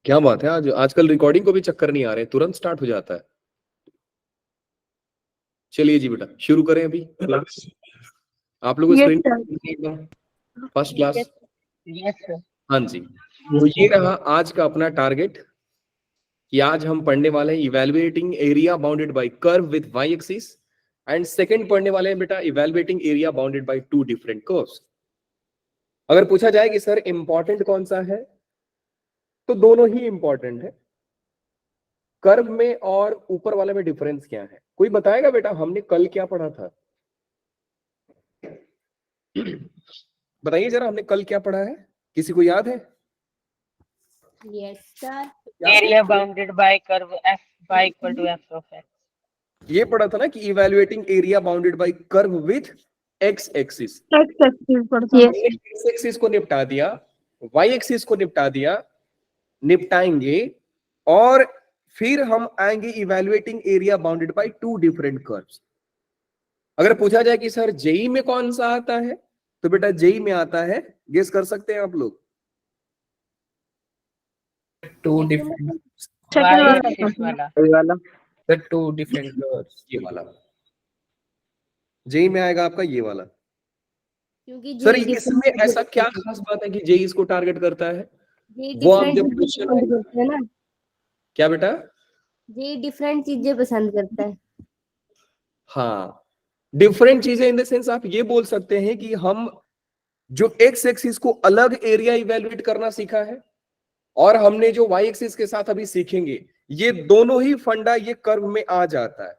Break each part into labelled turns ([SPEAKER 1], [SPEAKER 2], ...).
[SPEAKER 1] क्या बात है, आज आजकल रिकॉर्डिंग को भी चक्कर नहीं आ रहे, तुरंत स्टार्ट हो जाता है। चलिए जी बेटा शुरू करें अभी क्लास। आप लोग screen first class.
[SPEAKER 2] Yes sir.
[SPEAKER 1] हाँ जी, तो ये रहा आज का अपना टारगेट कि आज हम पढ़ने वाले हैं evaluating area bounded by curve with Y axis, and second पढ़ने वाले हैं बेटा evaluating area bounded by two different curves. अगर पूछा जाए कि सर इंपॉर्टेंट कौन सा है, तो दोनों ही इंपॉर्टेंट है। कर्व में और ऊपर वाले में डिफरेंस क्या है, कोई बताएगा बेटा? हमने कल क्या पढ़ा था? बताइए जरा, हमने कल क्या पढ़ा है, किसी को याद है?
[SPEAKER 3] Yes sir,
[SPEAKER 2] area bounded by curve f y equal to f of x।
[SPEAKER 1] ये पढ़ा था ना कि evaluating area bounded by curve with X axis. X axis को निपटा दिया, वाई एक्सिस को निपटा दिया, निपटाएंगे, और फिर हम आएंगे evaluating area bounded by two different curves. अगर पूछा जाए कि सर जेई में कौन सा आता है, तो बेटा जेई में आता है, गेस कर सकते हैं आप लोग?
[SPEAKER 4] टू डिफरेंट
[SPEAKER 2] y एक्सिस वाला
[SPEAKER 4] सर, टू डिफरेंट कर्व्स।
[SPEAKER 1] ये वाला जेई में आएगा आपका, ये वाला।
[SPEAKER 3] क्योंकि
[SPEAKER 1] सर इसमें ऐसा क्या खास बात है कि जेई इसको टारगेट करता है?
[SPEAKER 3] जे
[SPEAKER 1] वो आप जब
[SPEAKER 3] डिफरेंट
[SPEAKER 1] क्वेश्चन
[SPEAKER 3] पसंद करता है ना,
[SPEAKER 1] क्या बेटा?
[SPEAKER 3] जे डिफरेंट चीजें पसंद करता है।
[SPEAKER 1] हाँ, डिफरेंट चीजें इन द सेंस आप ये बोल सकते हैं कि हम जो एक्स एक्सिस को अलग एरिया इवेल्युएट करना सीखा है, और हमने जो वाई एक्सिस के साथ अभी सीखेंगे, ये दोनों ही फंडा ये कर्व में आ जाता है।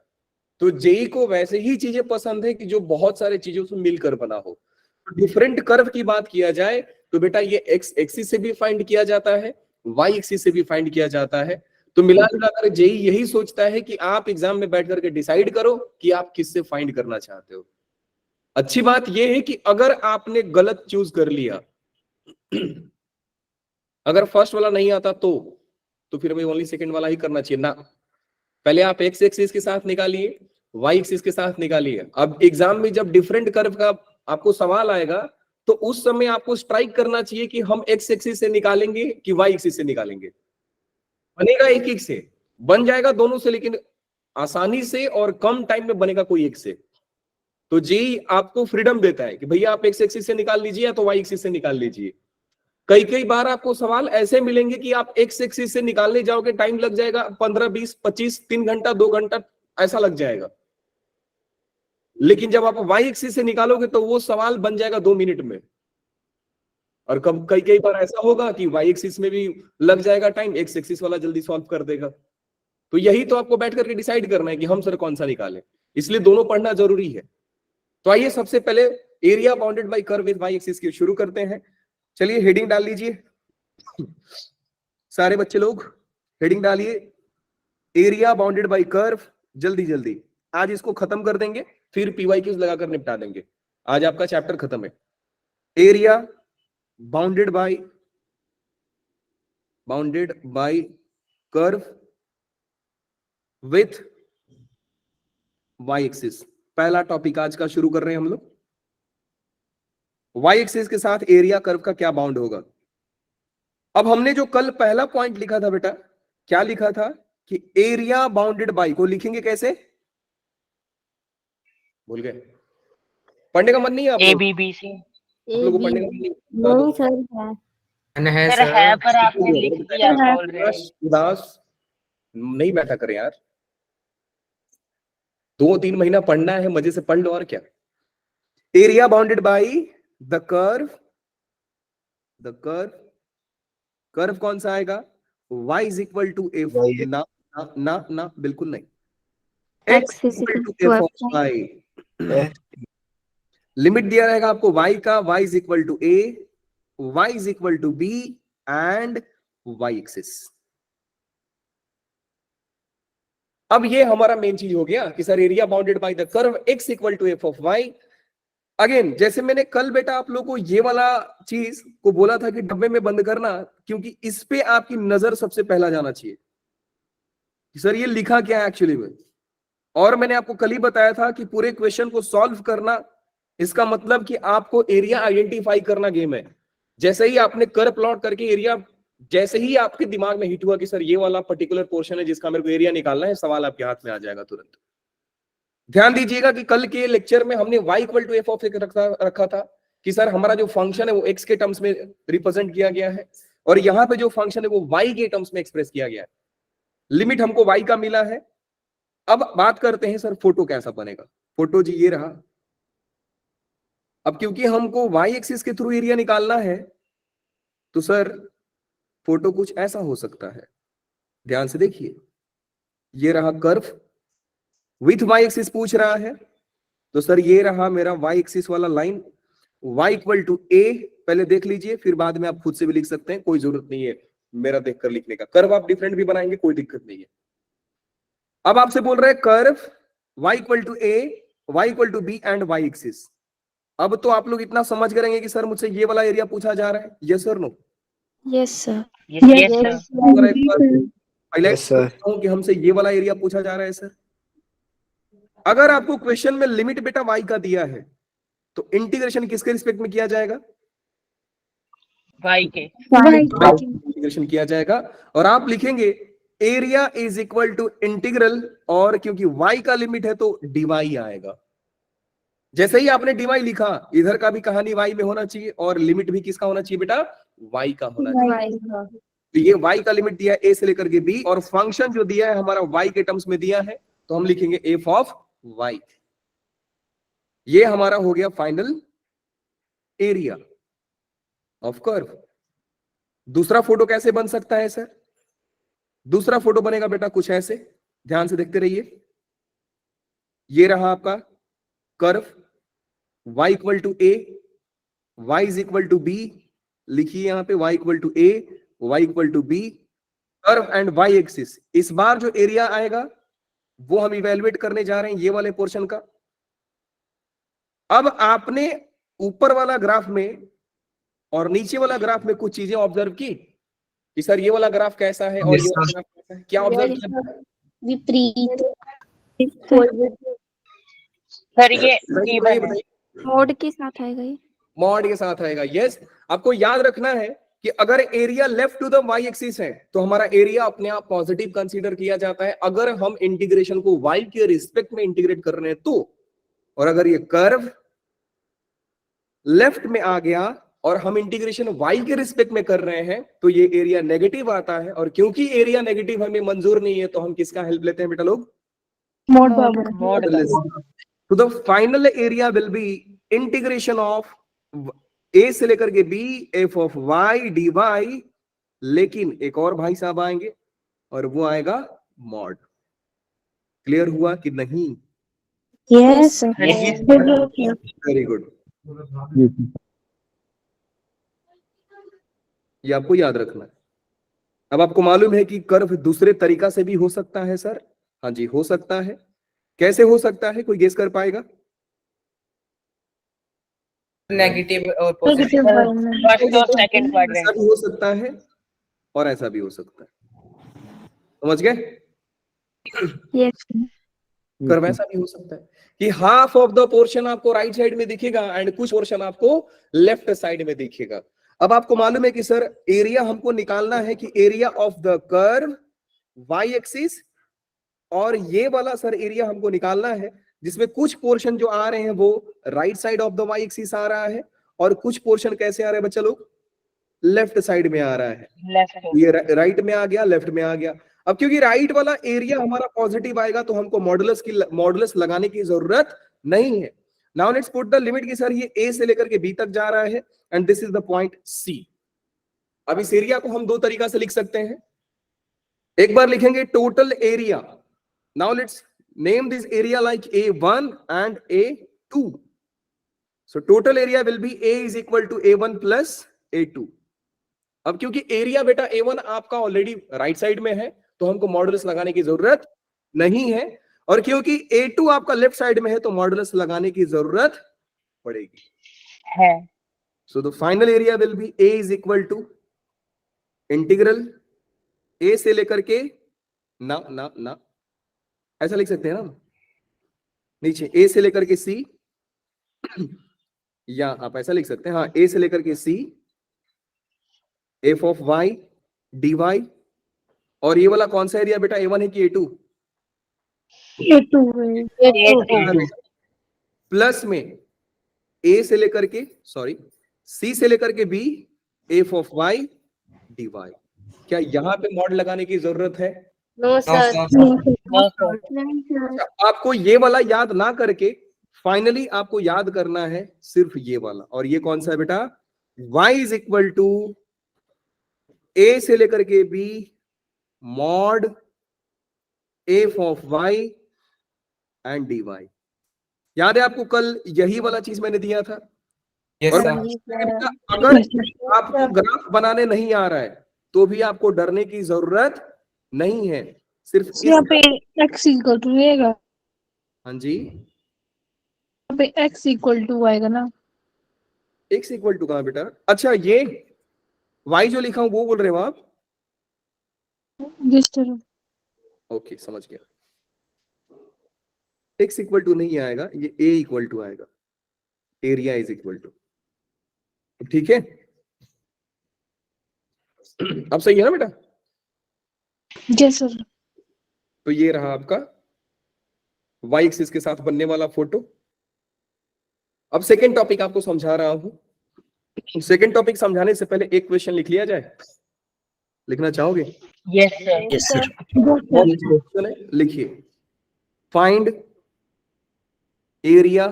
[SPEAKER 1] तो जेई को वैसे ही चीजें पसंद है कि जो बहुत सारे चीजों से मिलकर बना हो। डिफरेंट कर्व की बात किया जाए तो बेटा ये एक्स एक्सिस से भी फाइंड किया जाता है, वाई एक्सिस से भी फाइंड किया जाता है। तो मिला जुलाकर जेई यही सोचता है कि आप एग्जाम में बैठ करके डिसाइड करो कि आप किससे फाइंड करना चाहते हो। अच्छी बात यह है कि अगर आपने गलत चूज कर लिया, अगर फर्स्ट वाला नहीं आता तो फिर हमें ओनली सेकंड वाला ही करना चाहिए ना। पहले आप एक्स एक्सिस के साथ निकालिए, वाई एक्सिस के साथ निकालिए। अब एग्जाम में जब डिफरेंट कर्व का आपको सवाल आएगा, तो उस समय आपको स्ट्राइक करना चाहिए कि हम एक्स एक्सिस से निकालेंगे कि वाई एक्सिस से निकालेंगे। बनेगा एक एक से, बन जाएगा दोनों से, लेकिन आसानी से और कम टाइम में बनेगा कोई एक से। तो जेई आपको फ्रीडम देता है कि भैया आप एक्स एक्सिस से निकाल लीजिए या तो वाई एक्सिस से निकाल लीजिए। कई कई बार आपको सवाल ऐसे मिलेंगे कि आप एक्स एक्सिस से निकालने जाओगे, टाइम लग जाएगा 15, 20, 25, 3 घंटा, 2 घंटा ऐसा लग जाएगा। लेकिन जब आप वाई एक्सिस से निकालोगे तो वो सवाल बन जाएगा 2 मिनट में। और कब कई कई बार ऐसा होगा कि वाई एक्सिस में भी लग जाएगा टाइम, एक्स एक्सिस वाला जल्दी सॉल्व कर देगा। तो यही तो आपको बैठ करके डिसाइड करना है कि हम सर कौन सा निकालें, इसलिए दोनों पढ़ना जरूरी है। तो आइए सबसे पहले area bounded by curve with Y axis की शुरू करते हैं। चलिए हेडिंग डाल लीजिए सारे बच्चे लोग, हेडिंग डालिए एरिया बाउंडेड बाय कर्व। जल्दी जल्दी आज इसको खत्म कर देंगे, फिर पीवाई क्यूज लगाकर निपटा देंगे। आज आपका चैप्टर खत्म है। Area bounded by curve with Y axis, पहला टॉपिक आज का शुरू कर रहे हैं हम लोग। वाई एक्सिस के साथ एरिया कर्व का क्या बाउंड होगा। अब हमने जो कल पहला पॉइंट लिखा था बेटा, क्या लिखा था कि एरिया बाउंडेड बाय को लिखेंगे कैसे, भूल गए? पढ़ने का मन नहीं है आप
[SPEAKER 2] ए
[SPEAKER 1] लोग?
[SPEAKER 2] B B C.
[SPEAKER 1] आप लोगों को पढ़ने का मन नहीं है?
[SPEAKER 3] नहीं सर है।
[SPEAKER 2] सर है पर आपने लिख दिया ऑलरेडी।
[SPEAKER 1] उदास नहीं बैठा करें यार, 2-3 महीना पढ़ना है, मजे से पढ़ लो और क्या। Area bounded by the curve, curve कौन सा आएगा? y is equal to F, ना ना ना ना बिल्कुल नहीं, x is equal to F of y। Limit दिया रहेगा आपको y का, y is equal to a, y is equal to b and y axis. अब ये हमारा मेन चीज हो गया कि sir area bounded by the curve x equal to F of y। Again जैसे मैंने कल बेटा आप लोगों को ये वाला चीज को बोला था कि डब्बे में बंद करना, क्योंकि इस पे आपकी नजर सबसे पहला जाना चाहिए कि सर ये लिखा क्या है एक्चुअली में। और मैंने आपको कल ही बताया था कि पूरे क्वेश्चन को सॉल्व करना, इसका मतलब कि आपको एरिया आइडेंटिफाई करना गेम है। जैसे ही आपने कर्व प्लॉट करके एरिया जैसे ही आपके दिमाग में हिट हुआ कि सर ये वाला पर्टिकुलर पोर्शन है जिसका मेरे को एरिया निकालना है, सवाल आपके हाथ में आ जाएगा तुरंत। ध्यान दीजिएगा कि कल के लेक्चर में हमने y equal to F of X रखा था कि सर हमारा जो फंक्शन है वो x के टर्म्स में रिप्रेजेंट किया गया है, और यहाँ पे जो फंक्शन है वो y के टर्म्स में एक्सप्रेस किया गया है। लिमिट हमको y का मिला है। अब बात करते हैं सर फोटो कैसा बनेगा। फोटो जी ये रहा। अब क्योंकि हमको y एक्सिस के थ्रू एरिया निकालना है, तो सर फोटो कुछ ऐसा हो सकता है। ध्यान से देखिए, ये रहा कर्व, विथ y एक्सिस पूछ रहा है, तो सर ये रहा मेरा y एक्सिस वाला line, y equal to a। पहले देख लीजिए, फिर बाद में आप खुद से भी लिख सकते हैं, कोई जरूरत नहीं है मेरा देखकर लिखने का। कर्व आप डिफरेंट भी बनाएंगे, कोई दिक्कत नहीं है। अब आपसे बोल रहे हैं curve y equal to a, y equal to b and y axis. अब तो आप लोग इतना समझ करेंगे कि सर मुझसे ये वाला एरिया पूछा जा रहा है, यस और no?
[SPEAKER 5] Yes sir.
[SPEAKER 2] Yes, sir.
[SPEAKER 1] पहले
[SPEAKER 4] Yes, sir.
[SPEAKER 1] कहूं कि हमसे ये वाला एरिया पूछा जा रहा है सर। अगर आपको क्वेश्चन में लिमिट बेटा y का दिया है, तो इंटीग्रेशन किसके रिस्पेक्ट में किया जाएगा?
[SPEAKER 2] Y के।
[SPEAKER 1] इंटीग्रेशन किया जाएगा, और आप लिखेंगे area is equal to integral, और क्योंकि y का लिमिट है तो dy आएगा। जैसे ही आपने dy लिखा, इधर का भी कहानी y में होना चाहिए, और लिमिट भी किसका होना चाहिए बेटा? y का होना चाहिए। तो ये y का लिमिट दिया है a से लेकर के b, और फंक्शन जो दिया है हमारा y के टर्म्स में दिया है, तो हम लिखेंगे f ऑफ y। ये हमारा हो गया फाइनल एरिया ऑफ कर्व। दूसरा फोटो कैसे बन सकता है सर? दूसरा फोटो बनेगा बेटा कुछ ऐसे, ध्यान से देखते रहिए। ये रहा आपका curve, y equal to a, y is equal to b। लिखिए यहां पे y equal to a, y equal to b, curve and y axis. इस बार जो एरिया आएगा वो हम इवेलुएट करने जा रहे हैं, ये वाले पोर्शन का। अब आपने ऊपर वाला ग्राफ में और नीचे वाला ग्राफ में कुछ चीजें ऑब्जर्व की कि सर ये वाला ग्राफ कैसा है और
[SPEAKER 4] Yes,
[SPEAKER 1] ये वाला
[SPEAKER 4] sir.
[SPEAKER 1] ग्राफ कैसा है, क्या ऑब्जर्व किया?
[SPEAKER 3] विपरीत
[SPEAKER 2] सर ये
[SPEAKER 1] बताइए,
[SPEAKER 2] even है।
[SPEAKER 1] बताइए।
[SPEAKER 5] मोड के साथ आएगा ये।
[SPEAKER 1] मॉड के साथ आएगा, यस। आपको याद रखना है कि अगर area left to the y axis है तो हमारा एरिया अपने आप पॉजिटिव कंसीडर किया जाता है, अगर हम इंटीग्रेशन को y के रिस्पेक्ट में इंटीग्रेट कर रहे हैं तो। और अगर ये कर्व लेफ्ट में आ गया और हम इंटीग्रेशन y के रिस्पेक्ट में कर रहे हैं तो ये एरिया नेगेटिव आता है, और क्योंकि एरिया नेगेटिव हमें मंजूर नहीं है तो हम किसका हेल्प लेते हैं बेटा लोग?
[SPEAKER 2] मोड
[SPEAKER 1] तो the final area will B integration of a से लेकर के b, f of y dy। लेकिन एक और भाई साहब आएंगे और वो आएगा मॉड। क्लियर हुआ कि नहीं?
[SPEAKER 5] Yes sir.
[SPEAKER 1] Very good. ये आपको याद रखना है। अब आपको मालूम है कि कर्व दूसरे तरीका से भी हो सकता है सर। हाँ जी, हो सकता है। कैसे हो सकता है, कोई गेस कर पाएगा?
[SPEAKER 4] नेगेटिव और पॉजिटिव।
[SPEAKER 2] फर्स्ट और सेकंड
[SPEAKER 1] ऐसा
[SPEAKER 2] क्वाड्रेंट।
[SPEAKER 1] भी हो सकता है और ऐसा भी हो सकता है। समझ गए?
[SPEAKER 5] यस
[SPEAKER 1] कर्व ऐसा भी हो सकता है कि हाफ ऑफ द पोर्शन आपको राइट साइड में दिखेगा एंड कुछ पोर्शन आपको लेफ्ट साइड में दिखेगा। अब आपको मालूम है कि सर एरिया हमको निकालना है कि area of the curve y axis, और ये वाला सर एरिया हमको निकालना है जिसमें कुछ पोर्शन जो आ रहे हैं वो right side of the y axis आ रहा है, और कुछ पोर्शन कैसे आ रहे हैं बच्चा लोग? लेफ्ट साइड में आ रहा है।
[SPEAKER 2] लेफ्ट।
[SPEAKER 1] ये राइट में आ गया, लेफ्ट में आ गया। अब क्योंकि राइट वाला एरिया हमारा पॉजिटिव आएगा तो हमको मॉडुलस लगाने की जरूरत नहीं है। Now let's put the limit की सर ये a से लेकर के b तक जा रहा है and this is the point c। अब इस एरिया को हम दो तरीका से लिख सकते हैं। एक बार लिखेंगे total area. Now let's name this area like a1 and a2। So total area will be a is equal to a1 plus a2। अब क्योंकि एरिया बेटा A1 आपका ऑलरेडी राइट साइड में है तो हमको मॉडुलस लगाने की जरूरत नहीं है, और क्योंकि A2 आपका लेफ्ट साइड में है तो मॉडुलस लगाने की जरूरत पड़ेगी
[SPEAKER 2] है।
[SPEAKER 1] So the final area will be A is equal to integral A से लेकर के ना ऐसा लिख सकते हैं ना नीचे, A से लेकर के C, या आप ऐसा लिख सकते हैं, हाँ, A से लेकर के C, f of y dy, और ये वाला कौन सा एरिया बेटा, A1 है कि A2?
[SPEAKER 5] A2
[SPEAKER 2] A2
[SPEAKER 1] प्लस में A से लेकर के C से लेकर के B, f of y dy। क्या यहाँ पे मॉड लगाने की जरूरत है?
[SPEAKER 3] No
[SPEAKER 4] No,
[SPEAKER 3] sir.
[SPEAKER 4] sir.
[SPEAKER 2] No, sir.
[SPEAKER 1] अच्छा, आपको ये वाला याद ना करके फाइनली आपको याद करना है सिर्फ ये वाला, और ये कौन सा है बेटा? y is equal to A से लेकर के B mod f of y and dy। याद है आपको कल यही वाला चीज मैंने दिया था?
[SPEAKER 4] Yes,
[SPEAKER 1] और
[SPEAKER 4] sir.
[SPEAKER 1] अगर आपको ग्राफ बनाने नहीं आ रहा है तो भी आपको डरने की जरूरत नहीं है, सिर्फ
[SPEAKER 5] यहाँ पे x इक्वल टू रहेगा,
[SPEAKER 1] हाँ जी,
[SPEAKER 5] यहाँ पे x इक्वल टू आएगा ना।
[SPEAKER 1] x इक्वल टू कहां बेटा? अच्छा, ये y जो लिखा हूं वो बोल रहे हो आप?
[SPEAKER 5] जिस तरह
[SPEAKER 1] ओके, समझ गया। x इक्वल टू नहीं आएगा, ये a इक्वल टू आएगा, एरिया इज इक्वल टू। ठीक है, अब सही है ना बेटा?
[SPEAKER 5] Yes sir.
[SPEAKER 1] तो ये रहा आपका y एक्सिस के साथ बनने वाला फोटो। अब सेकेंड टॉपिक आपको समझा रहा हूं। सेकेंड टॉपिक समझाने से पहले एक क्वेश्चन लिख लिया जाए, लिखना चाहोगे?
[SPEAKER 2] Yes, sir.
[SPEAKER 3] Yes sir.
[SPEAKER 1] Question है, लिखिए। Find area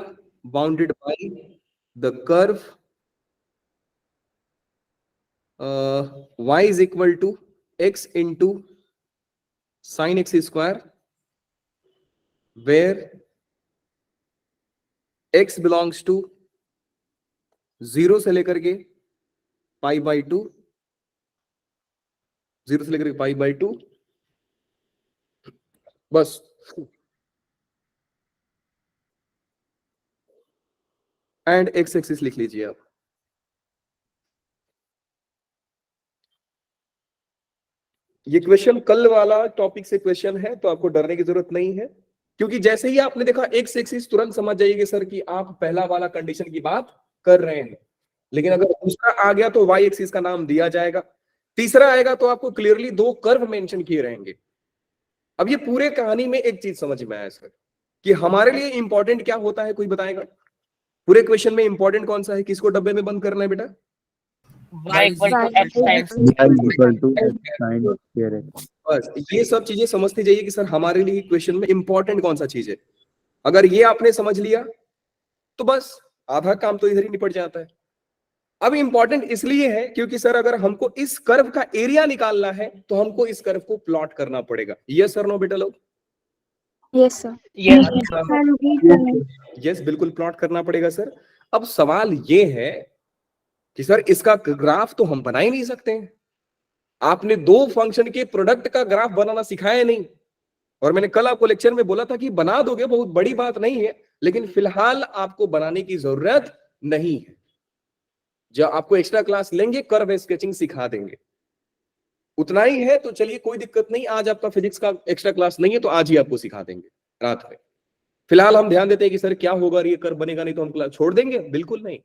[SPEAKER 1] bounded by the curve y is equal to x into sine X square, where x belongs to 0 से लेकर के पाई बाई 2, 0 से लेकर के पाई बाई 2, बस। एंड एक्स एक्सिस लिख लीजिए आप। ये क्वेश्चन कल वाला टॉपिक से क्वेश्चन है, तो आपको डरने की जरूरत नहीं है, क्योंकि जैसे ही आपने देखा एक्स एक्सिस, तुरंत समझ जाइए सर कि आप पहला वाला कंडीशन की बात कर रहे हैं। लेकिन अगर दूसरा आ गया तो वाई एक्सिस का नाम दिया जाएगा, तीसरा आएगा तो आपको क्लियरली 2 कर्व मेंशन किए रहेंगे। अब ये पूरे कहानी में एक चीज समझ में आया सर कि हमारे लिए इंपॉर्टेंट क्या होता है, कोई बताएगा? पूरे क्वेश्चन में इंपॉर्टेंट कौन सा है? किसको डब्बे में बंद करना है बेटा?
[SPEAKER 2] Y equal to x times.
[SPEAKER 1] बस ये सब चीजें समझते जाइए कि सर हमारे लिए क्वेश्चन में इंपॉर्टेंट कौन सा चीज है। अगर ये आपने समझ लिया तो बस आधा काम तो इधर ही निपट जाता है। अब इंपॉर्टेंट इसलिए है क्योंकि सर अगर हमको इस कर्व का एरिया निकालना है तो हमको इस कर्व को प्लॉट करना पड़ेगा। यस सर नो बेटा लोग?
[SPEAKER 5] Yes sir.
[SPEAKER 2] Yes, sir.
[SPEAKER 1] Yes, बिल्कुल प्लॉट करना पड़ेगा सर। अब सवाल ये है कि सर इसका ग्राफ तो हम बना ही नहीं सकते हैं। आपने 2 फंक्शन के प्रोडक्ट का ग्राफ बनाना सिखाया नहीं, और मैंने कल आपको लेक्चर में बोला था कि बना दोगे, बहुत बड़ी बात नहीं है, लेकिन फिलहाल आपको बनाने की जरूरत नहीं है। जब आपको एक्स्ट्रा क्लास लेंगे कर्व स्केचिंग सिखा देंगे, उतना ही है। तो चलिए कोई दिक्कत नहीं, आज आपका फिजिक्स का एक्स्ट्रा क्लास नहीं है तो आज ही आपको सिखा देंगे रात में। फिलहाल हम ध्यान देते हैं कि सर क्या होगा, ये कर्व बनेगा नहीं तो हम क्लास छोड़ देंगे, बिल्कुल नहीं।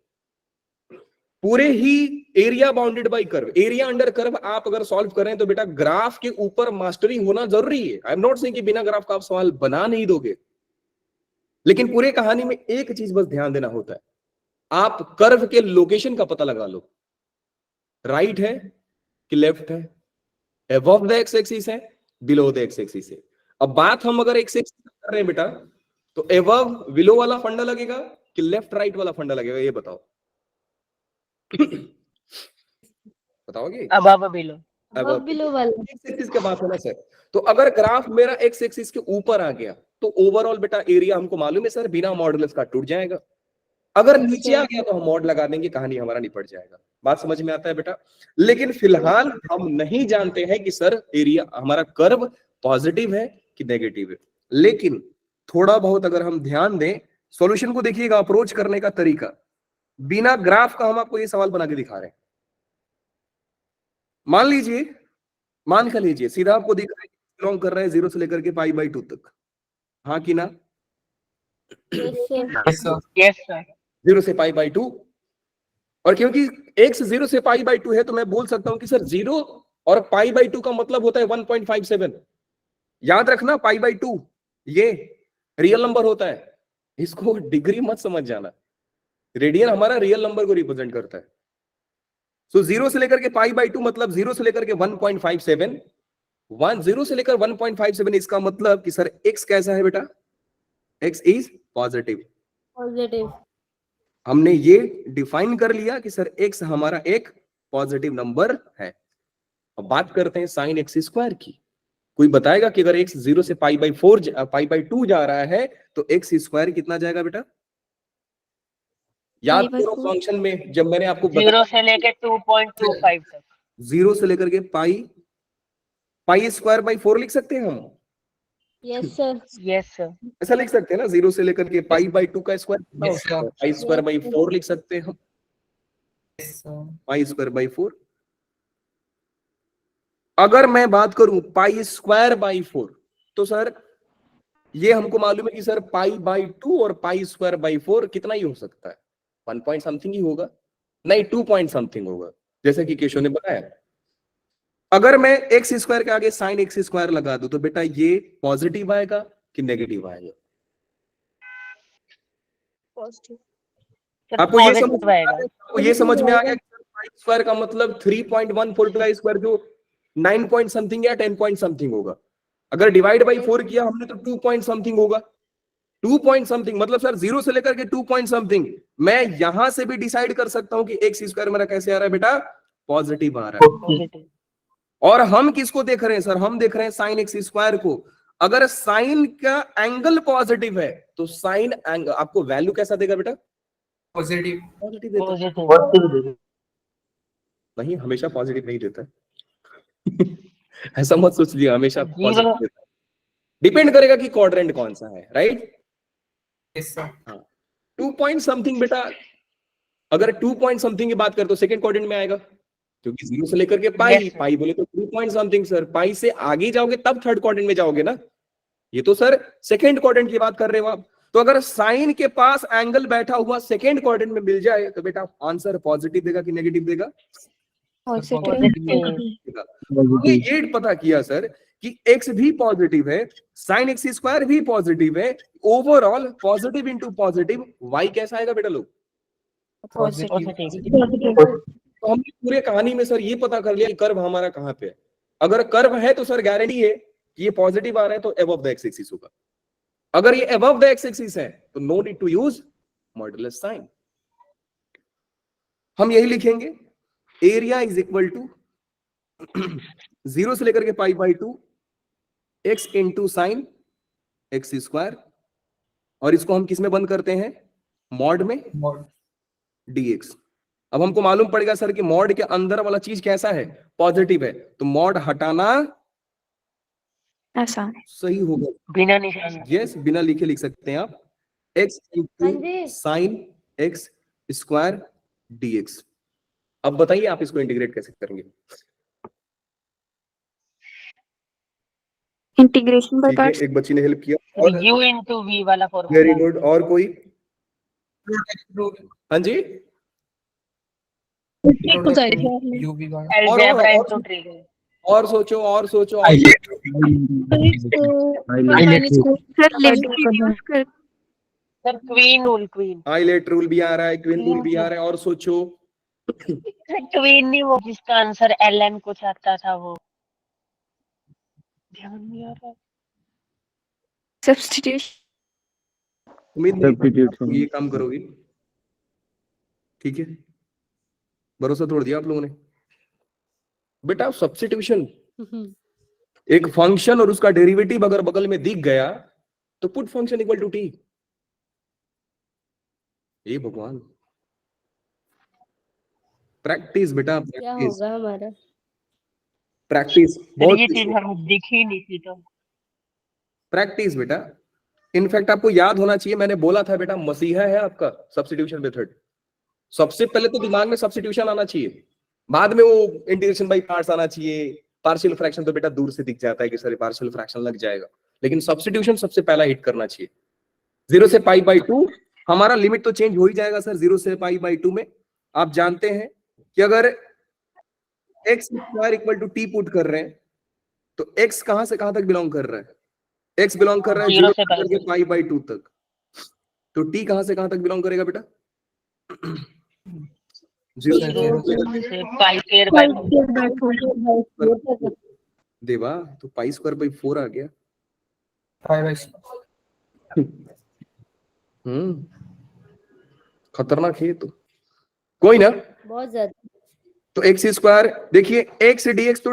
[SPEAKER 1] पूरे ही area bounded by curve, area under curve आप अगर सॉल्व कर रहे हैं तो बेटा ग्राफ के ऊपर मास्टरी होना जरूरी है। आई एम नॉट सेइंग कि बिना ग्राफ का आप सवाल बना नहीं दोगे, लेकिन पूरे कहानी में एक चीज बस ध्यान देना होता है, आप कर्व के लोकेशन का पता लगा लो, राइट है कि लेफ्ट है, अबव द एक्स एक्सिस है, बिलो द एक्स एक्सिस है। अब बात हम अगर एक्स एक्सिस कर रहे हैं बेटा, तो अबव बिलो वाला फंडा लगेगा कि लेफ्ट राइट वाला फंडा लगेगा, ये बताओ। बताओगे?
[SPEAKER 2] Above below.
[SPEAKER 3] अब बिलो वाला।
[SPEAKER 1] एक्स एक्सिस की बात है ना सर, तो अगर ग्राफ मेरा एक्स एक्सिस के ऊपर आ गया तो ओवरऑल बेटा एरिया हमको मालूम है सर, बिना मॉडुलस का टूट जाएगा। अगर नीचे आ गया तो हम मॉड लगा देंगे, कहानी हमारा निपट जाएगा। बात समझ में आता है बेटा? लेकिन फिलहाल हम नहीं जानते हैं कि सर एरिया हमारा कर्व पॉजिटिव है कि नेगेटिव है। लेकिन थोड़ा बहुत अगर हम ध्यान दें, सॉल्यूशन को देखिएगा, अप्रोच करने का तरीका, बिना ग्राफ का हम आपको ये सवाल बना के दिखा रहे हैं। मान लीजिए, मान कर लीजिए सीधा आपको दिख रहा है बिलोंग कर रहा है 0 से लेकर के पाई बाई 2 तक, हाँ कि ना?
[SPEAKER 4] Yes, sir.
[SPEAKER 2] Yes, sir.
[SPEAKER 1] 0 से पाई बाई 2, और क्योंकि x 0 से पाई बाई 2 है तो मैं बोल सकता हूं कि सर 0 और पाई बाई 2 का मतलब होता है 1.57। याद रखना, पाई बाई 2 ये रियल नंबर होता है, इसको डिग्री मत समझ जाना। रेडियन हमारा रियल नंबर को रिप्रेजेंट करता है। सो 0 से लेकर के पाई बाई 2 मतलब 0 से लेकर के 1.57, 0 से लेकर 1.57, इसका मतलब कि सर x कैसा है बेटा? x is positive.
[SPEAKER 3] पॉजिटिव।
[SPEAKER 1] हमने ये डिफाइन कर लिया कि सर x हमारा एक पॉजिटिव नंबर है। अब बात करते हैं साइन एक्स स्क्वायर की। कोई बताएगा कि अगर x 0 से पाई बाई 2 जा रहा है तो x स्क्वायर कितना जाएगा बेटा? याद करो फंक्शन में जब मैंने आपको
[SPEAKER 2] 0 से लेके 2.25 तक।
[SPEAKER 1] 0 से लेकर के पाई स्क्वायर बाई 4 लिख सकते हैं हम।
[SPEAKER 3] Yes sir.
[SPEAKER 2] Yes sir.
[SPEAKER 1] ऐसा लिख सकते हैं ना, 0 से लेकर के पाई बाई 2 का स्क्वायर कितना
[SPEAKER 4] Yes,
[SPEAKER 1] होता है?
[SPEAKER 4] sir.
[SPEAKER 1] पाई स्क्वायर बाई 4 लिख सकते हैं हम।
[SPEAKER 4] Yes, sir.
[SPEAKER 1] Pi square by 4। अगर मैं बात करूं पाई स्क्वायर बाई 4 तो सर ये हमको मालूम है कि सर पाई बाई 2 और पाई स्क्वायर बाई 4 कितना ही हो सकता है? 1 पॉइंट समथिंग ही होगा, नहीं 2 पॉइंट समथिंग होगा, जैसे कि केशव ने बताया। अगर मैं एक्स स्क्वायर के आगे साइन एक्स स्क्वायर लगा दूं तो बेटा ये पॉजिटिव आएगा कि नेगेटिव आएगा? आपको ये समझ में आ गया? आपको ये समझ में आ गया कि पाई स्क्वायर का मतलब 3.142 का स्क्वायर जो 9 पॉइंट समथिंग या 10 पॉइंट समथिंग होगा। अगर डिवाइड बाई 4 किया हमने तो 2 पॉइंट समथिंग होगा। 2 पॉइंट समथिंग मतलब सर 0 से लेकर के 2 पॉइंट समथिंग। मैं यहां से भी डिसाइड कर सकता हूं कि एक्स स्क्वायर मेरा कैसे आ रहा है बेटा? पॉजिटिव आ रहा है।
[SPEAKER 2] पॉजिटिव।
[SPEAKER 1] और हम किसको देख रहे हैं सर? हम देख रहे हैं साइन एक्स स्क्वायर को। अगर साइन का एंगल पॉजिटिव है तो साइन एंगल आपको वैल्यू कैसा देगा बेटा?
[SPEAKER 4] Positive.
[SPEAKER 1] पॉजिटिव देता है।
[SPEAKER 2] पॉजिटिव।
[SPEAKER 1] नहीं, हमेशा पॉजिटिव नहीं देता है। ऐसा मत सोच लिया हमेशा पॉजिटिव देता है। डिपेंड करेगा कि क्वाड्रेंट कौन सा है, right?
[SPEAKER 4] Yes, sir.
[SPEAKER 1] 2 point something बेटा, अगर 2 पॉइंट समथिंग की बात करें तो सेकंड क्वाड्रेंट में आएगा, क्योंकि 0 से लेकर के पाई,
[SPEAKER 2] Yes, sir.
[SPEAKER 1] पाई बोले तो 2 पॉइंट समथिंग सर। पाई से आगे जाओगे तब थर्ड क्वाड्रेंट में जाओगे ना। ये तो सर सेकंड क्वाड्रेंट की बात कर रहे हो आप। तो अगर साइन के पास एंगल बैठा हुआ सेकंड क्वाड्रेंट में मिल जाए तो बेटा आंसर पॉजिटिव देगा कि नेगेटिव देगा? हमने ये पता किया सर कि x भी पॉजिटिव है, साइन एक्स स्क्वायर भी पॉजिटिव है, overall positive into positive y कैसा आएगा बेटा लोग?
[SPEAKER 2] पॉजिटिव।
[SPEAKER 1] तो हमने पूरे कहानी में सर ये पता कर लिया कि कर्व हमारा कहां पे है। अगर कर्व है तो सर गारंटी है कि ये पॉजिटिव आ रहा है तो अबव द एक्स एक्सिस होगा। अगर ये अबव द एक्स एक्सिस है तो no need to use modulus sign. हम यही लिखेंगे, एरिया इज इक्वल टू 0 से लेकर के pi by 2 x into sine X square, और इसको हम किस में बंद करते हैं? मॉड में,
[SPEAKER 4] Mod.
[SPEAKER 1] dx। अब हमको मालूम पड़ेगा सर कि मॉड के अंदर वाला चीज कैसा है? पॉजिटिव है, तो मॉड हटाना
[SPEAKER 5] ऐसा
[SPEAKER 1] सही होगा।
[SPEAKER 2] बिना निशान।
[SPEAKER 1] यस, बिना लिखे लिख सकते हैं आप, x into sine X square dx। अब बताइए आप इसको इंटीग्रेट कैसे करेंगे?
[SPEAKER 5] इंटीग्रेशन बाय
[SPEAKER 1] ठीक है,
[SPEAKER 5] पार्ट्स।
[SPEAKER 1] एक बच्ची ने हेल्प किया। और
[SPEAKER 2] u into v वाला फॉर्मूला।
[SPEAKER 1] Very good. और कोई? हाँ जी,
[SPEAKER 4] UV वाला.
[SPEAKER 2] Algebra into ट्रिगन।
[SPEAKER 1] और सोचो, और सोचो,
[SPEAKER 2] sir queen rule.
[SPEAKER 1] Highlight rule भी आ रहा है, क्वीन रूल भी आ रहा है, और सोचो।
[SPEAKER 2] क्वीन नहीं, वो जिसका आंसर ln कुछ आता था, वो ध्यान नहीं आ रहा।
[SPEAKER 5] सब्स्टिट्यूशन।
[SPEAKER 1] उम्मीद नहीं ये काम करोगी, ठीक है? भरोसा तोड़ दिया आप लोगों ने बेटा। सब्स्टिट्यूशन, एक फंक्शन और उसका डेरिवेटिव अगर बगल में दिख गया तो put function equal to T. ये भगवान, प्रैक्टिस बेटा,
[SPEAKER 3] क्या होगा हमारा?
[SPEAKER 1] प्रैक्टिस
[SPEAKER 2] बहुत। ये चीज हमें दिख ही नहीं थी तो
[SPEAKER 1] प्रैक्टिस बेटा। इनफैक्ट आपको याद होना चाहिए, मैंने बोला था बेटा मसीहा है आपका सब्स्टिट्यूशन मेथड। सबसे पहले तो दिमाग में सब्स्टिट्यूशन आना चाहिए, बाद में वो इंटीग्रेशन बाय पार्ट्स आना चाहिए। पार्शियल फ्रैक्शन तो बेटा दूर से दिख जाता है कि सर पार्शियल फ्रैक्शन लग जाएगा, लेकिन सब्स्टिट्यूशन सबसे पहला हिट करना चाहिए। 0 से पाई बाई 2 हमारा लिमिट तो चेंज हो ही जाएगा सर। 0 से पाई बाई 2 में आप जानते हैं कि अगर X square equal to T put कर रहे हैं, तो एक्स कहां से कहां तक बिलोंग कर रहा है? एक्स बिलोंग कर रहा है
[SPEAKER 2] 0
[SPEAKER 1] 0
[SPEAKER 2] से
[SPEAKER 1] से लेकर पाई बाई 2 तक, तो टी कहां से कहां तक बिलोंग करेगा बेटा? 0 से
[SPEAKER 2] 0 से पाई स्क्वायर बाय 4।
[SPEAKER 1] देवा, तो पाई स्क्वायर बाई 4 आ गया।
[SPEAKER 4] 5/6।
[SPEAKER 1] खतरनाक है ये तो, कोई ना।
[SPEAKER 3] बहुत ज्यादा।
[SPEAKER 1] तो एक्स स्क्वायर देखिए, एक्स डीएक्स तो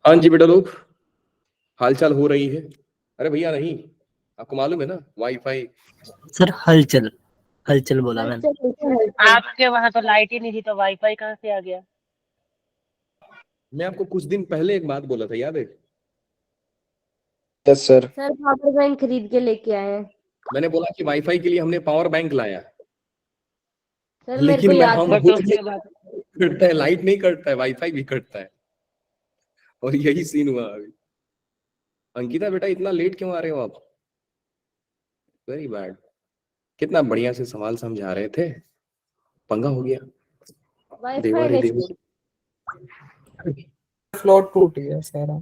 [SPEAKER 1] हाँ जी बेटा लोग, हालचाल हो रही है। अरे भैया नहीं, आपको मालूम है ना वाईफाई।
[SPEAKER 6] सर हलचल हलचल बोला मैंने।
[SPEAKER 2] आपके वहां तो लाइट ही नहीं थी, तो वाईफाई कहाँ से आ गया?
[SPEAKER 1] मैं आपको कुछ दिन पहले एक बात बोला था, याद है?
[SPEAKER 7] Yes sir.
[SPEAKER 3] Sir power bank खरीद के लेके आए हैं।
[SPEAKER 1] मैंने बोला कि वाईफाई के लिए हमने पावर बैंक लाया,
[SPEAKER 3] सर मेरे
[SPEAKER 1] लेकिन
[SPEAKER 3] को
[SPEAKER 1] मैं
[SPEAKER 3] याद
[SPEAKER 1] हम
[SPEAKER 3] नहीं।
[SPEAKER 2] बट
[SPEAKER 1] भूल
[SPEAKER 2] उसके
[SPEAKER 1] गए,
[SPEAKER 2] बाद
[SPEAKER 1] कटता है, लाइट नहीं कटता है, वाईफाई भी कटता है, और यही सीन हुआ अभी। अंकिता बेटा इतना लेट क्यों आ रहे हो आप? Very bad. कितना बढ़िया से सवाल समझा रहे थे, पंगा हो गया। देवा
[SPEAKER 3] वाईफाई
[SPEAKER 1] रे
[SPEAKER 3] नहीं
[SPEAKER 1] देवा।
[SPEAKER 3] चाहिए।
[SPEAKER 4] फ्लोट टूट गया सारा।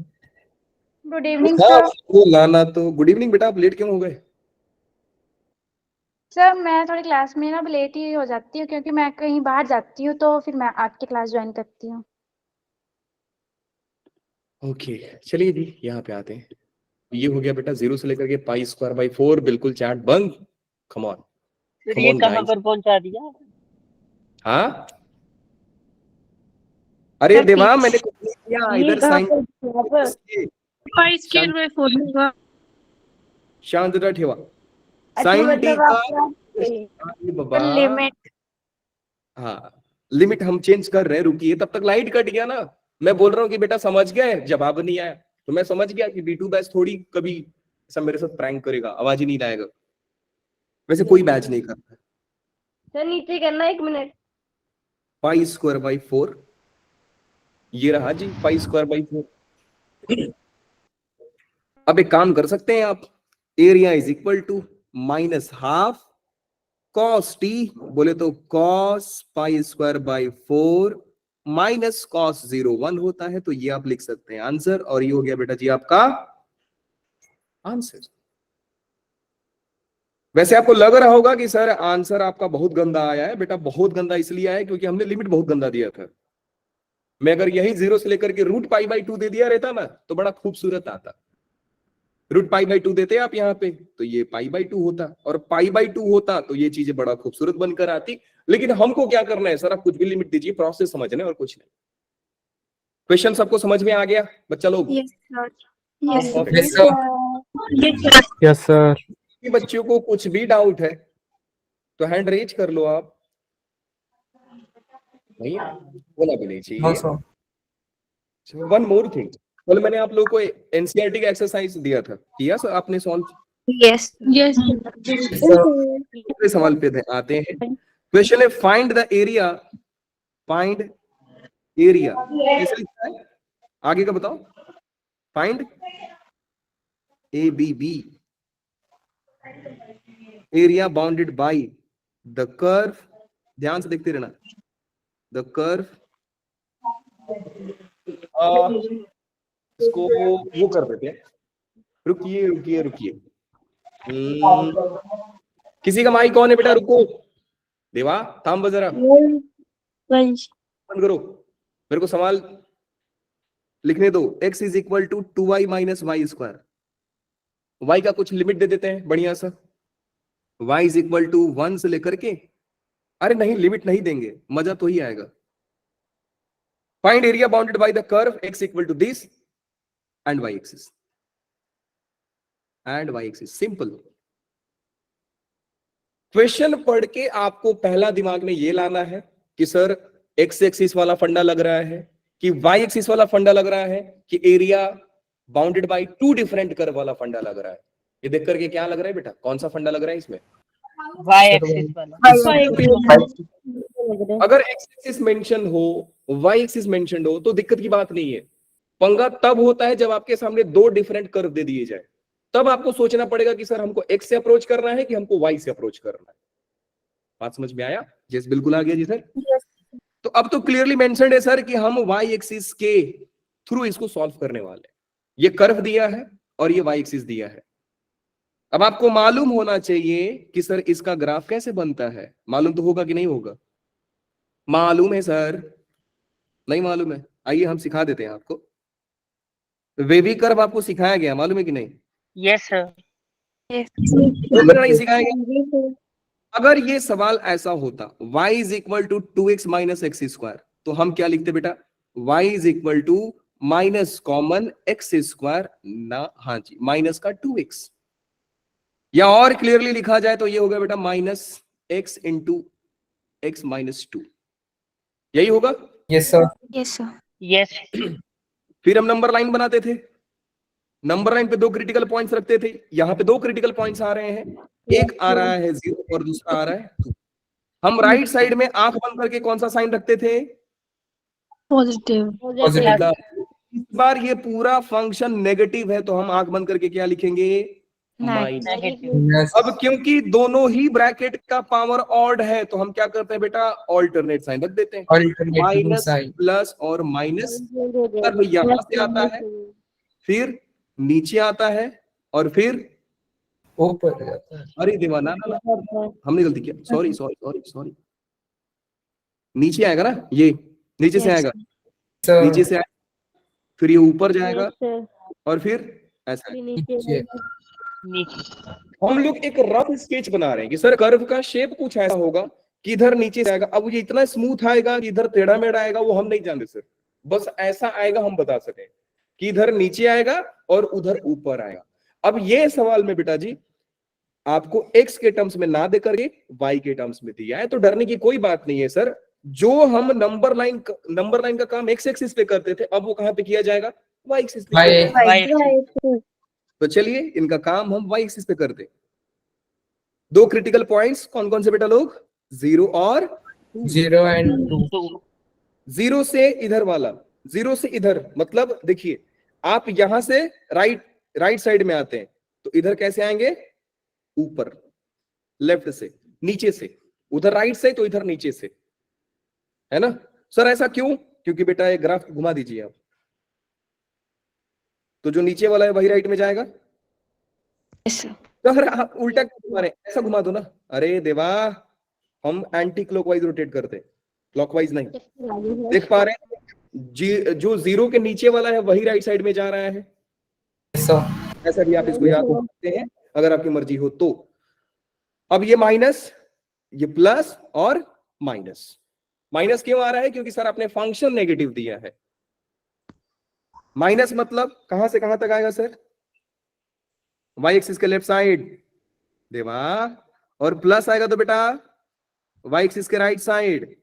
[SPEAKER 5] गुड इवनिंग
[SPEAKER 1] हाँ,
[SPEAKER 5] सर।
[SPEAKER 1] वो लाना तो। गुड इवनिंग बेटा, आप लेट क्यों हो गए?
[SPEAKER 5] सर मैं थोड़ी क्लास में ना अब लेट ही हो जाती हूँ, क्योंकि मैं कहीं बाहर जाती हूँ, तो फिर मैं आपकी क्लास ज्वाइन करती हूँ।
[SPEAKER 1] ओके चलिए जी, यहाँ पे आते हैं। ये हो गया बेटा 0 से लेकर के पाई स्क्वायर बाई 4। बिल्कुल चैट बंद। कम ऑन,
[SPEAKER 2] फिर
[SPEAKER 1] कम
[SPEAKER 2] ये
[SPEAKER 1] ऑन
[SPEAKER 2] कहाँ
[SPEAKER 1] गाइस।
[SPEAKER 2] पर पहुंचा दिया?
[SPEAKER 1] हाँ अरे
[SPEAKER 5] सर
[SPEAKER 1] देवा,
[SPEAKER 5] पीछे
[SPEAKER 1] मैंने कुछ नहीं किया
[SPEAKER 5] ये
[SPEAKER 1] इधर।
[SPEAKER 5] कहाँ
[SPEAKER 1] साइन
[SPEAKER 5] पर यहाँ पर पाई स्क्वायर बाय 4 होगा।
[SPEAKER 1] शांतता ठेवा।
[SPEAKER 5] अच्छा
[SPEAKER 1] साइन टी
[SPEAKER 5] मतलब
[SPEAKER 1] का
[SPEAKER 5] आप
[SPEAKER 1] बाबा।
[SPEAKER 5] लिमिट।
[SPEAKER 1] हाँ, लिमिट हम चेंज कर रहे हैं, रुकिए, तब तक लाइट कट गया ना। मैं बोल रहा हूँ कि बेटा समझ गए, जवाब नहीं आया, तो मैं समझ गया कि B2 बैच थोड़ी कभी ऐसा मेरे साथ प्रैंक करेगा, आवाज ही नहीं लाएगा। वैसे कोई बैच नहीं करता।
[SPEAKER 3] सर नीचे करना 1 मिनट।
[SPEAKER 1] पाई स्क्वायर बाई 4, ये रहा जी पाई स्क्वायर बाई 4। अब एक काम कर सकते हैं आप, area is equal to minus half cos T, बोले तो cos pi square by 4 minus cos 0 1 होता है, तो ये आप लिख सकते हैं आंसर, और ये हो गया बेटा जी आपका आंसर। वैसे आपको लग रहा होगा कि सर आंसर आपका बहुत गंदा आया है, बेटा बहुत गंदा इसलिए आया है क्योंकि हमने लिमिट बहुत गंदा दिया था। मैं अगर यही 0 से लेकर के रूट पाई बाई 2 दे दिया रहता ना तो बड़ा खूबसूरत आता। रूट पाई बाई 2 देते आप यहाँ पे तो ये पाई बाई 2 होता, और पाई बाई 2 होता तो ये चीजें बड़ा खूबसूरत बनकर आती। लेकिन हमको क्या करना है सर, आप कुछ भी लिमिट दीजिए, प्रोसेस समझना है और कुछ नहीं। क्वेश्चन सबको समझ में आ गया बच्चा लोग?
[SPEAKER 5] Yes sir.
[SPEAKER 3] यस
[SPEAKER 1] और
[SPEAKER 4] Yes, sir. Yes, sir.
[SPEAKER 1] फिर बच्चों को कुछ भी डाउट है तो हैंड रेज कर लो आप। नहीं बोला भी नहीं
[SPEAKER 4] No,
[SPEAKER 1] चाहिए।
[SPEAKER 4] sir.
[SPEAKER 1] वन मोर थिंग, कल मैंने आप लोगों को एनसीईआरटी का एक्सरसाइज दिया था, किया सर आपने सॉल्व?
[SPEAKER 5] यस यस
[SPEAKER 1] दूसरे सवाल पे आते हैं। क्वेश्चन है find the area, find area कैसे लिखता है आगे का बताओ? Find A B B area bounded by the curve, ध्यान से देखते रहना, द कर्व, इसको वो कर देते हैं, रुकिए रुकिए रुकिए, किसी का माइक कौन है बेटा? रुको देवा, थाम जरा, बंद करो, मेरे को सवाल लिखने दो। x is equal to 2y minus Y square, y का कुछ लिमिट दे देते हैं बढ़िया सा, y इज इक्वल टू 1 से लेकर के, अरे नहीं लिमिट नहीं देंगे, मजा तो ही आएगा। Find area bounded by the curve x equal to this and y axis, and y axis, simple. Question पढ़ के आपको पहला दिमाग में ये लाना है कि सर x एक्सिस वाला फंडा लग रहा है कि y एक्सिस वाला फंडा लग रहा है कि area bounded bye 2 different curve वाला फंडा लग रहा है। ये देख करके क्या लग रहा है बेटा, कौन सा फंडा लग रहा है इसमें?
[SPEAKER 2] y एक्सिस वाला।
[SPEAKER 1] अगर x एक्सिस मेंशन हो, y एक्सिस मेंशन हो तो दिक्कत की बात नहीं है। पंगा तब होता है जब आपके सामने 2 डिफरेंट कर्व दे दिए जाए, तब आपको सोचना पड़ेगा कि सर हमको x से अप्रोच करना है कि हमको y से अप्रोच करना है। बात समझ में आया? जैसे बिल्कुल आ गया जी सर। तो अब तो क्लियरली मेंशन्ड है सर कि हम y एक्सिस के थ्रू इसको सॉल्व करने वाले हैं। ये कर्व दिया है और ये y एक्सिस दिया है। अब आपको मालूम होना चाहिए कि सर इसका ग्राफ कैसे बनता है, मालूम तो होगा कि नहीं होगा? मालूम है सर? नहीं मालूम है? आइए हम सिखा देते हैं आपको। वेवी कर्व आपको सिखाया गया, मालूम है कि नहीं?
[SPEAKER 2] Yes sir.
[SPEAKER 1] नहीं सिखाया गया। अगर ये सवाल ऐसा होता y is equal to 2x minus X square, तो हम क्या लिखते बेटा? y is equal to minus common X square ना, हाँ जी माइनस का 2x, या और क्लियरली लिखा जाए तो ये हो गया बेटा minus x into x minus 2, यही होगा?
[SPEAKER 4] Yes, sir.
[SPEAKER 5] Yes sir.
[SPEAKER 2] Yes
[SPEAKER 1] फिर हम नंबर लाइन बनाते थे, नंबर लाइन पे 2 क्रिटिकल पॉइंट्स रखते थे। यहाँ पे 2 क्रिटिकल पॉइंट्स आ रहे हैं, एक आ रहा है 0 और दूसरा आ रहा है 2। हम राइट साइड में आंख बंद करके कौन सा साइन रखते थे?
[SPEAKER 5] पॉजिटिव।
[SPEAKER 4] Positive.
[SPEAKER 1] इस बार ये पूरा फंक्शन नेगेटिव है तो हम आंख बंद करके क्या लिखेंगे? माइनस।
[SPEAKER 2] नेगेटिव।
[SPEAKER 4] Yes.
[SPEAKER 1] अब क्योंकि दोनों ही ब्रैकेट का पावर ऑड है तो हम क्या करते हैं बेटा? ऑल्टरनेट साइन रख देते हैं,
[SPEAKER 4] Alternating
[SPEAKER 1] माइनस
[SPEAKER 4] sign.
[SPEAKER 1] प्लस और माइनस। अब यहाँ से आता है, फिर नीचे आता है और फिर
[SPEAKER 4] ऊपर जाता है.
[SPEAKER 1] अरे दीवाना ना, हमने गलती किया, सॉरी सॉरी सॉरी सॉरी, नीचे आएगा ना, ये नीचे से आएगा,
[SPEAKER 4] Sir.
[SPEAKER 1] नीचे से आएगा, फिर ये ऊपर जाएगा और फिर ऐसा।
[SPEAKER 4] नीचे.
[SPEAKER 2] नीचे।
[SPEAKER 1] हम लोग एक रफ स्केच बना रहे हैं कि सर कर्व का शेप कुछ ऐसा होगा कि इधर नीचे से आएगा। अब ये इतना स्मूथ आएगा कि इधर टेढ़ा मेढ़ा आएगा वो हम नहीं जानते सर, बस ऐसा आएगा हम बता सके कि इधर नीचे आएगा और उधर ऊपर आएगा। अब ये सवाल में बेटा जी आपको x के टर्म्स में ना देकर के y के टर्म्स में दिया है, तो डरने की कोई बात नहीं है सर। जो हम नंबर लाइन का काम एक्स एक्सिस पे करते थे, अब वो कहां पे किया जाएगा? वाई एक्सिस पे किया
[SPEAKER 4] Y
[SPEAKER 1] जाएगा। तो चलिए इनका काम हम वाई एक्सिस पे करते। दो क्रिटिकल पॉइंट्स कौन कौन से बेटा लोग? 0 और
[SPEAKER 4] 0 and 2.
[SPEAKER 2] 2.
[SPEAKER 1] 0 से इधर वाला, 0 से इधर, मतलब देखिए आप यहां से राइट साइड में आते हैं तो इधर कैसे आएंगे? ऊपर, लेफ्ट से, नीचे से, उधर राइट से तो इधर नीचे से, है ना सर? ऐसा क्यों? क्योंकि बेटा ये ग्राफ घुमा दीजिए आप, तो जो नीचे वाला है वही राइट में जाएगा। तो अगर आप उल्टा क्यों घुमा रहे हैं? ऐसा घुमा दो ना। अरे देवा, हम एंटी क्लॉकवाइज रोटेट करते हैं, क्लॉकवाइज नहीं। देख पा रहे हैं? जो 0 के नीचे वाला है वही राइट साइड में जा रहा है।
[SPEAKER 4] Yes, sir.
[SPEAKER 1] ऐसा भी आप इसको याद कर सकते हैं अगर आपकी मर्जी हो तो। अब ये माइनस, ये प्लस और माइनस। माइनस क्यों आ रहा है? क्योंकि सर आपने फंक्शन नेगेटिव दिया है। माइनस मतलब कहां से कहां तक आएगा सर? वाई एक्सिस के लेफ्ट साइड, देवा। और प्लस आएगा तो बेटा वाई एक्सिस के राइट साइड,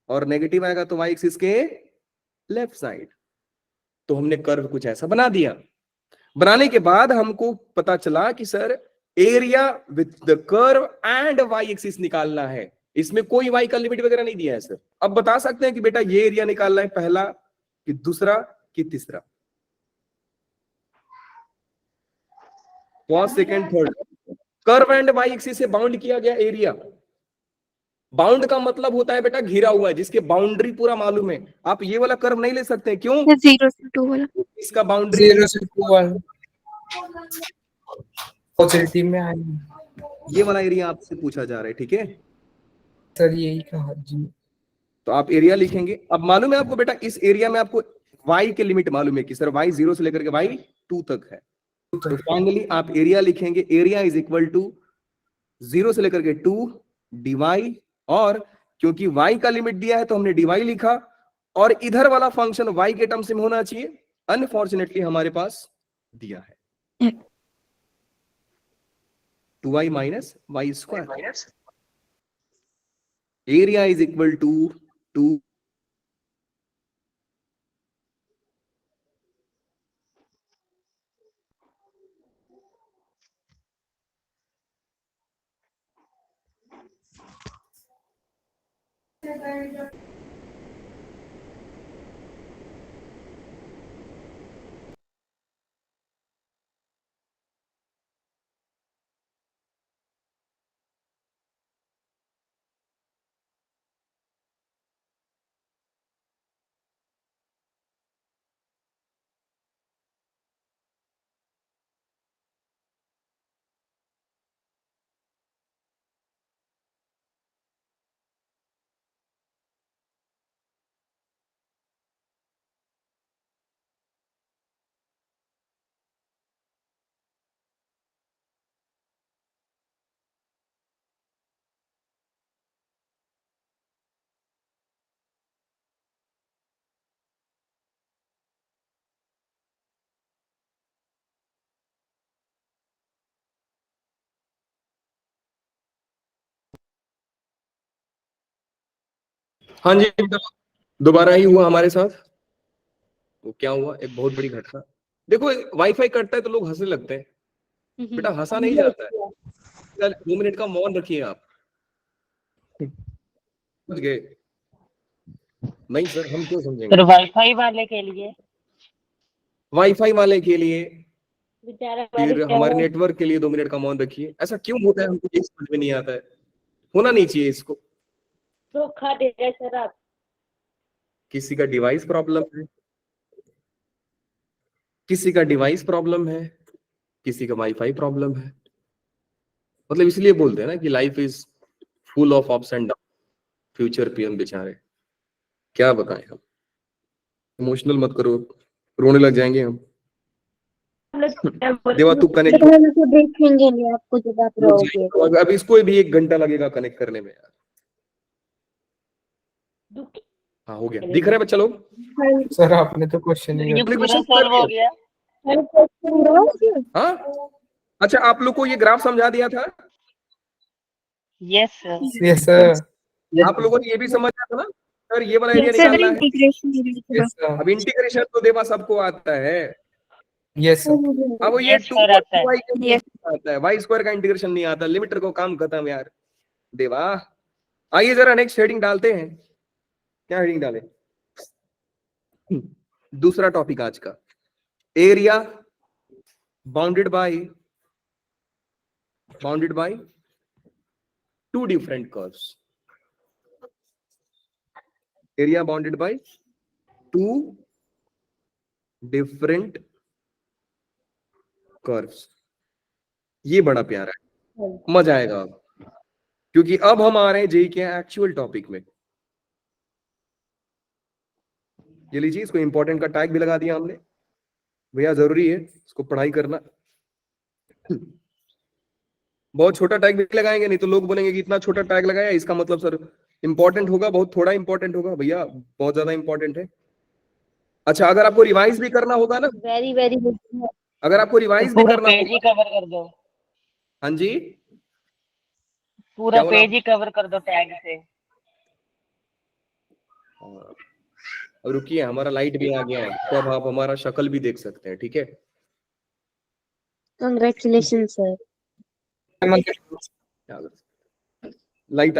[SPEAKER 1] और नेगेटिव आएगा तो वाई एक्सिस के लेफ्ट साइड। तो हमने कर्व कुछ ऐसा बना दिया। बनाने के बाद हमको पता चला कि sir area with the curve and Y axis निकालना है। इसमें कोई वाई का लिमिट वगैरह नहीं दिया है सर। अब बता सकते हैं कि बेटा ये एरिया निकालना है, पहला कि दूसरा कि तीसरा, first second third. Curve and Y axis से बाउंड किया गया एरिया। बाउंड का मतलब होता है बेटा घिरा हुआ है, जिसके बाउंड्री पूरा मालूम है। आप ये वाला कर्व नहीं ले सकते, क्यों?
[SPEAKER 5] 0 से 2 वाला।
[SPEAKER 1] इसका बाउंड्री
[SPEAKER 4] 0 से 2 1 पॉजिटिव में आएंगे।
[SPEAKER 1] ये वाला एरिया आपसे पूछा जा रहा है, ठीक है
[SPEAKER 4] सर यही कहा जी।
[SPEAKER 1] तो आप एरिया लिखेंगे। अब मालूम है आपको बेटा इस एरिया में आपको y के लिमिट मालूम है कि सर y 0 से लेकर के y 2 तक है। तो फाइनली आप एरिया लिखेंगे, एरिया इज इक्वल टू 0 से लेकर के 2 dy, और क्योंकि y का लिमिट दिया है तो हमने dy लिखा, और इधर वाला फंक्शन y के टर्म्स में होना चाहिए। अनफॉर्चुनेटली हमारे पास दिया है 2y minus Y square. Area is equal to 2 हाँ जी बेटा, दोबारा ही हुआ हमारे साथ। तो क्या हुआ? एक बहुत बड़ी घटना। देखो वाईफाई कटता है तो लोग हंसने लगते हैं। बेटा हंसा नहीं जाता है। 2 मिनट का मौन रखिए आप। समझ गए? नहीं सर, हम क्यों समझेंगे?
[SPEAKER 2] सर वाईफाई वाले के लिए,
[SPEAKER 1] वाईफाई वाले के लिए,
[SPEAKER 2] बेचारा
[SPEAKER 1] फिर हमारे नेटवर्क के लिए 2 मिनट का मौन रखिए। ऐसा क्यों होता है हमको ये समझ में नहीं आता है। होना नहीं चाहिए इसको।
[SPEAKER 2] धोखा दे रहे सर आप।
[SPEAKER 1] किसी का डिवाइस प्रॉब्लम है, किसी का डिवाइस प्रॉब्लम है, किसी का वाईफाई प्रॉब्लम है। मतलब इसलिए बोलते हैं ना कि life is full of ups and down. Future PM बेचारे, क्या बताएं हम। इमोशनल मत करो, रोने लग जाएंगे हम। देवा तू कनेक्ट
[SPEAKER 3] तो देखेंगे नहीं आपको जब आप रहोगे।
[SPEAKER 1] अब इसको भी 1 घंटा लगेगा कनेक्ट करने में यार। हाँ हो गया, दिख रहा है बच्चा लोग?
[SPEAKER 4] सर आपने तो क्वेश्चन ही
[SPEAKER 2] ये
[SPEAKER 1] अपने
[SPEAKER 2] पूरा
[SPEAKER 1] क्वेश्चन
[SPEAKER 2] सॉल्व हो गया।
[SPEAKER 1] हाँ अच्छा, आप लोग को ये ग्राफ समझा दिया था?
[SPEAKER 2] Yes sir.
[SPEAKER 4] Yes sir.
[SPEAKER 1] आप लोगों ने ये भी समझा था ना सर, ये वाला एरिया निकालना है।
[SPEAKER 4] यस सर,
[SPEAKER 1] अब इंटीग्रेशन तो देवा सबको आता है।
[SPEAKER 4] यस सर,
[SPEAKER 1] अब ये
[SPEAKER 2] Yes,
[SPEAKER 1] 2
[SPEAKER 2] sir, आता है।
[SPEAKER 1] y आता है, y स्क्वायर का इंटीग्रेशन नहीं आता, लिमिटर को काम खत्म यार देवा। आइए जरा नेक्स्ट हेडिंग डालते हैं। क्या हेडिंग डालें? दूसरा टॉपिक आज का, area bounded bye 2 different curves. Area bounded bye 2 different curves. ये बड़ा प्यारा है, मजा आएगा अब, क्योंकि अब हम आ रहे हैं जेई के एक्चुअल टॉपिक में। ये लीजिए, इसको इंपॉर्टेंट का टैग भी लगा दिया हमने, भैया जरूरी है इसको पढ़ाई करना। बहुत छोटा टैग भी लगाएंगे, नहीं तो लोग बोलेंगे कि इतना छोटा टैग लगाया, इसका मतलब सर इंपॉर्टेंट होगा, बहुत थोड़ा इंपॉर्टेंट होगा। भैया बहुत ज्यादा इंपॉर्टेंट है। अच्छा, अगर आपको रिवाइज भी करना होगा ना,
[SPEAKER 3] वेरी वेरी
[SPEAKER 1] अगर आपको रिवाइज भी
[SPEAKER 2] पूरा
[SPEAKER 1] करना
[SPEAKER 2] पेज ही
[SPEAKER 1] होगा,
[SPEAKER 2] कवर कर दो,
[SPEAKER 1] हाँ जी,
[SPEAKER 2] पूरा
[SPEAKER 1] क्या बोला?
[SPEAKER 2] पेज ही कवर कर दो टैग से।
[SPEAKER 1] हाँ, अब रुकिए, हमारा लाइट भी आ गया है, तो अब आप हमारा शक्ल भी देख सकते हैं, ठीक है?
[SPEAKER 3] Congratulation sir.
[SPEAKER 1] लाइट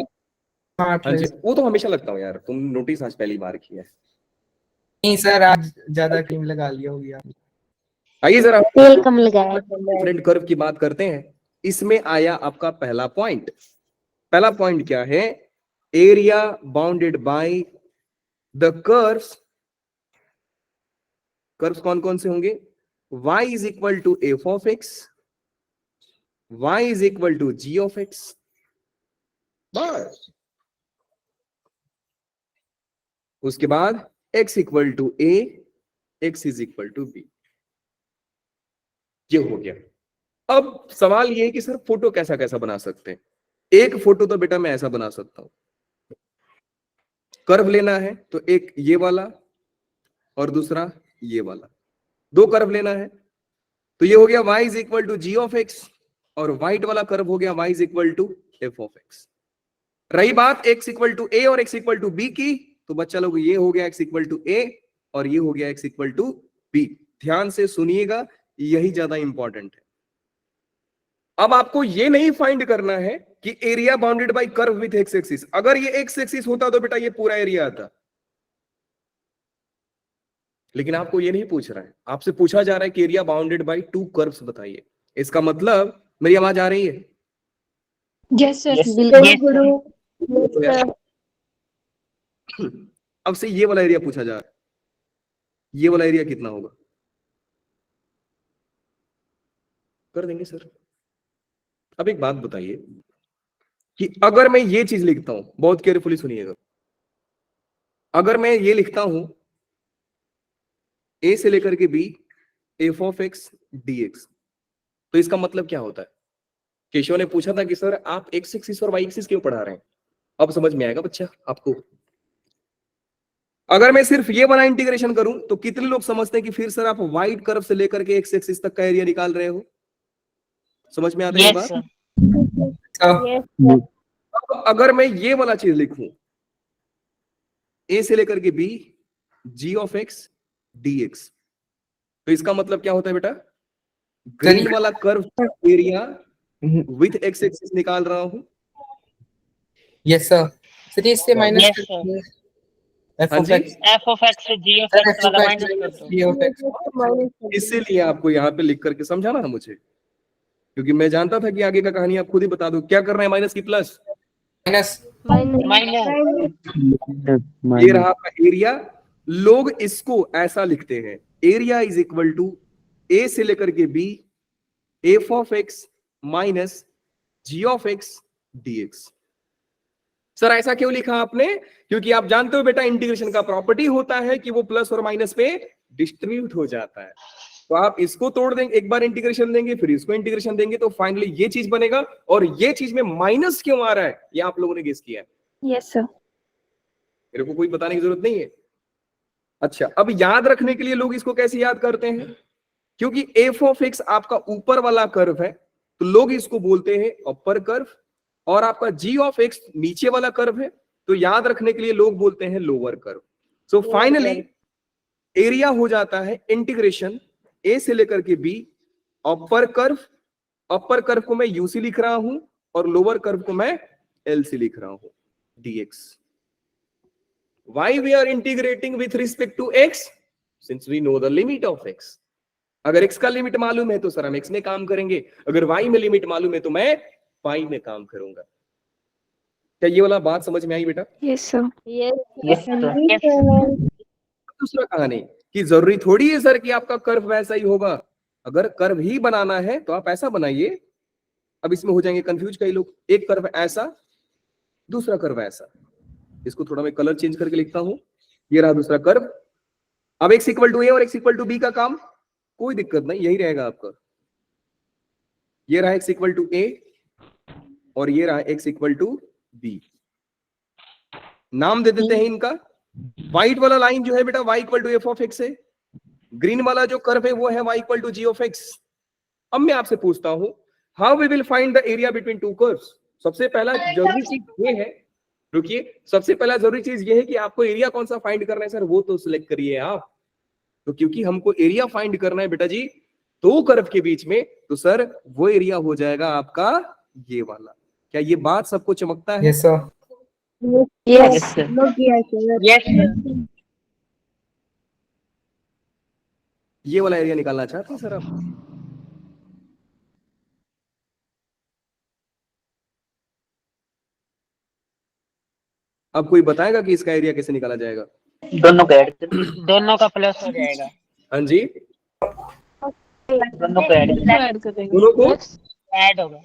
[SPEAKER 4] हाँ
[SPEAKER 1] हाँ जी, वो तो हमेशा लगता हूँ यार, तुम नोटिस आज पहली बार किया है।
[SPEAKER 4] नहीं सर, आज ज्यादा क्रीम लगा लिया होगी आप।
[SPEAKER 1] आइए जरा
[SPEAKER 3] तेल कम लगाया
[SPEAKER 1] डिफरेंट कर्व की बात करते हैं। इसमें आया आपका पहला पॉइंट। पहला पॉइंट क्या है? Area bounded by the curves. Curves कौन कौन से होंगे? y is equal to F of X, y is equal to ji of X. बस उसके बाद x equal to a, x is equal to b। ये हो गया। अब सवाल ये है कि सर फोटो कैसा कैसा बना सकते हैं? एक फोटो तो बेटा मैं ऐसा बना सकता हूं, कर्व लेना है तो एक ये वाला और दूसरा ये वाला, 2 कर्व लेना है तो ये हो गया y is equal to ji of x, और व्हाइट वाला कर्व हो गया y is equal to F of X. रही बात x इक्वल टू a और x इक्वल टू b की, तो बच्चा लोग ये हो गया x इक्वल टू a और ये हो गया x इक्वल टू b। ध्यान से सुनिएगा, यही ज्यादा इंपॉर्टेंट है। अब आपको ये नहीं फाइंड करना है कि area bounded by curve with X axis. अगर ये एक्स एक्सिस होता तो बेटा ये पूरा एरिया आता, लेकिन आपको ये नहीं पूछ रहा है, आपसे पूछा जा रहा है कि एरिया बाउंडेड बाय 2 कर्व्स बताइए। इसका मतलब, मेरी आवाज आ रही है?
[SPEAKER 5] Yes sir.
[SPEAKER 1] अब से ये वाला एरिया पूछा जा रहा है, ये वाला एरिया कितना होगा? कर देंगे सर। अब एक बात बताइए कि अगर मैं ये चीज लिखता हूं, बहुत केयरफुली सुनिएगा, अगर मैं ये लिखता हूं a से लेकर के b F of X dx, तो इसका मतलब क्या होता है? केशव ने पूछा था कि सर आप एक्स एक्सिस और वाई एक्सिस क्यों पढ़ा रहे हैं? अब समझ में आएगा बच्चा आपको। अगर मैं सिर्फ ये वाला इंटीग्रेशन करूं तो कितने लोग समझते हैं कि फिर सर आप वाइट कर्व से लेकर के एक्स एक्सिस तक का एरिया निकाल रहे हो? समझ में आता है ये
[SPEAKER 2] यस
[SPEAKER 1] बात?
[SPEAKER 2] सर।
[SPEAKER 1] अब अगर मैं ये वाला चीज लिखूं, a से लेकर के b g of X dx, तो इसका मतलब क्या होता है बेटा? ग्रीन वाला curve area with X axis निकाल रहा हूं।
[SPEAKER 4] Yes sir. सर इससे माइनस
[SPEAKER 2] Yes, sir.
[SPEAKER 4] एफ
[SPEAKER 1] हाँ
[SPEAKER 4] of
[SPEAKER 1] G,
[SPEAKER 4] X,
[SPEAKER 2] F of X से जी ऑफ एक्स वाला माइनस कर दो।
[SPEAKER 4] G of X.
[SPEAKER 1] इसीलिए आपको यहाँ पे लिख करके समझाना ना मुझे, क्योंकि मैं जानता था कि आगे का कहानी आप खुद ही बता दो। क्या करना है? माइनस की प्लस,
[SPEAKER 4] माइनस
[SPEAKER 2] माइनस
[SPEAKER 1] ये रहा आपका एरिया। लोग इसको ऐसा लिखते हैं, area is equal to a से लेकर के b F of x minus G of X dx। Sir ऐसा क्यों लिखा आपने? क्योंकि आप जानते हो बेटा इंटीग्रेशन का प्रॉपर्टी होता है कि वो प्लस और माइनस पे डिस्ट्रीब्यूट हो जाता है। तो आप इसको तोड़ देंगे, एक बार इंटीग्रेशन देंगे, फिर इसको इंटीग्रेशन देंगे, तो फाइनली ये चीज बनेगा। और ये चीज में माइनस क्यों आ रहा है, ये आप लोगों ने गेस किया है।
[SPEAKER 5] Yes sir.
[SPEAKER 1] मेरे को कोई बताने की जरूरत नहीं है। अच्छा, अब याद रखने के लिए लोग इसको कैसे याद करते हैं? क्योंकि एफ ऑफ एक्स आपका ऊपर वाला कर्व है, तो लोग इसको बोलते हैं अपर कर्व, और आपका जी ऑफ एक्स नीचे वाला कर्व है, तो याद रखने के लिए लोग बोलते हैं lower curve. So finally area हो जाता है इंटीग्रेशन ए से लेकर के बी, अपर कर्व को मैं यूसी लिख रहा हूं और लोअर कर्व को मैं एलसी लिख रहा हूं, dx। Why we are integrating with respect to x? Since we know the limit of x. अगर x का लिमिट मालूम है तो सर हम x में काम करेंगे, अगर y में लिमिट मालूम है तो मैं y में काम करूंगा। क्या ये वाला बात समझ में आई बेटा?
[SPEAKER 5] Yes sir.
[SPEAKER 2] Yes, sir.
[SPEAKER 1] दूसरा कहानी कि जरूरी थोड़ी है सर कि आपका कर्व वैसा ही होगा। अगर कर्व ही बनाना है तो आप ऐसा बनाइए। अब इसमें हो जाएंगे कंफ्यूज कई लोग, एक कर्व ऐसा, दूसरा कर्व ऐसा। इसको थोड़ा मैं कलर चेंज करके लिखता हूं। ये रहा दूसरा कर्व। अब x इक्वल टू ए और x इक्वल टू बी का काम कोई दिक्कत नहीं, यही रहेगा आपका। ये रहा x इक्वल टू ए और ये रहा x इक्वल टू बी। नाम दे देते हैं इनका। व्हाइट वाला लाइन जो है बेटा y equal to F of x है, ग्रीन वाला जो कर्व है वो है y equal to ji of x. अब मैं आपसे पूछता हूं, how we will find the area between two curves. सबसे पहला जरूरी चीज ये है, रुकिए, सबसे पहला जरूरी चीज ये है कि आपको एरिया कौन सा फाइंड करना है सर, वो तो सिलेक्ट करिए आप। तो क्योंकि हमको एरिया फाइंड करना है बेटा जी दो कर्व के बीच में, तो सर वो एरिया हो जाएगा आपका ये वाला। क्या ये बात सबको चमकता है?
[SPEAKER 4] Yes sir.
[SPEAKER 2] Yes, sir. Yes, sir.
[SPEAKER 1] ये वाला एरिया निकालना चाहते हैं सर आप? अब कोई बताएगा कि इसका एरिया कैसे निकाला जाएगा?
[SPEAKER 6] दोनों का ऐड
[SPEAKER 2] दोनों का प्लस हो जाएगा।
[SPEAKER 1] हाँ जी,
[SPEAKER 6] दोनों को ऐड
[SPEAKER 1] दोनों को
[SPEAKER 2] ऐड होगा।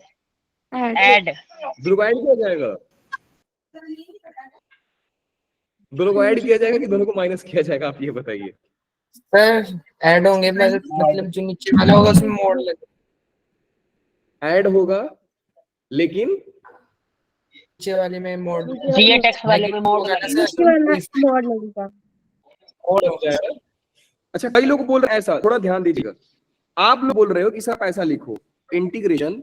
[SPEAKER 2] ऐड
[SPEAKER 1] दोनों को ऐड किया जाएगा। दोनों को ऐड किया जाएगा कि दोनों को माइनस किया जाएगा, आप ये बताइए।
[SPEAKER 4] सर ऐड होंगे, मतलब जो नीचे वाला होगा उसमें मोड़ लगे।
[SPEAKER 1] ऐड होगा लेकिन
[SPEAKER 4] नीचे वाले में मोड़,
[SPEAKER 2] GATX वाले में मोड़ लगेगा।
[SPEAKER 1] और हो जाएगा। अच्छा, कई लोग बोल रहे हैं ऐसा, थोड़ा ध्यान दीजिएगा। आप लोग बोल रहे हो कि सर ऐसा लिखो, इंटीग्रेशन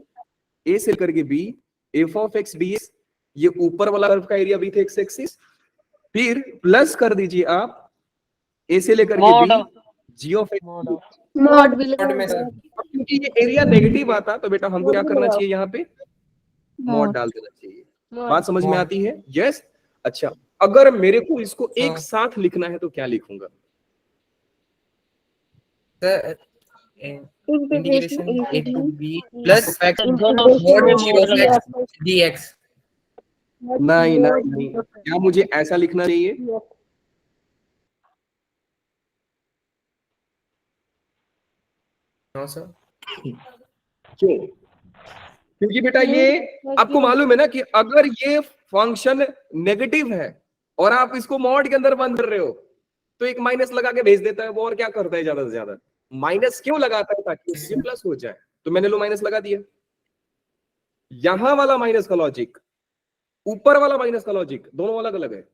[SPEAKER 1] ए से लेकर के B F of x D X, ये ऊपर वाला कर्व का एरिया विथ एक्स एक्सिस, फिर प्लस कर दीजिए आप ए से लेकर के बी जी ऑफ एक्स।
[SPEAKER 4] मोड़ में सर
[SPEAKER 1] क्योंकि ये एरिया नेगेटिव आता तो बेटा हमको क्या करना चाहिए, यहाँ पे मॉड डाल देना चाहिए। बात समझ में आती है? यस। अच्छा, अगर मेरे को इसको एक साथ लिखना है तो क्या लिखूंगा?
[SPEAKER 4] Sir integration a to b plus dx।
[SPEAKER 1] नहीं नहीं नहीं, क्या मुझे ऐसा लिखना चाहिए?
[SPEAKER 4] No sir.
[SPEAKER 1] क्यों? क्योंकि बेटा ये आपको मालूम है ना कि अगर ये फंक्शन नेगेटिव है और आप इसको मॉड के अंदर बंद कर रहे हो तो एक माइनस लगा के भेज देता है वो, और क्या करता है ज्यादा से ज्यादा माइनस क्यों लगाता है, ताकि उससे प्लस हो जाए। तो मैंने लो माइनस लगा दिया। यहां वाला माइनस का लॉजिक, ऊपर वाला माइनस का लॉजिक, दोनों अलग अलग है।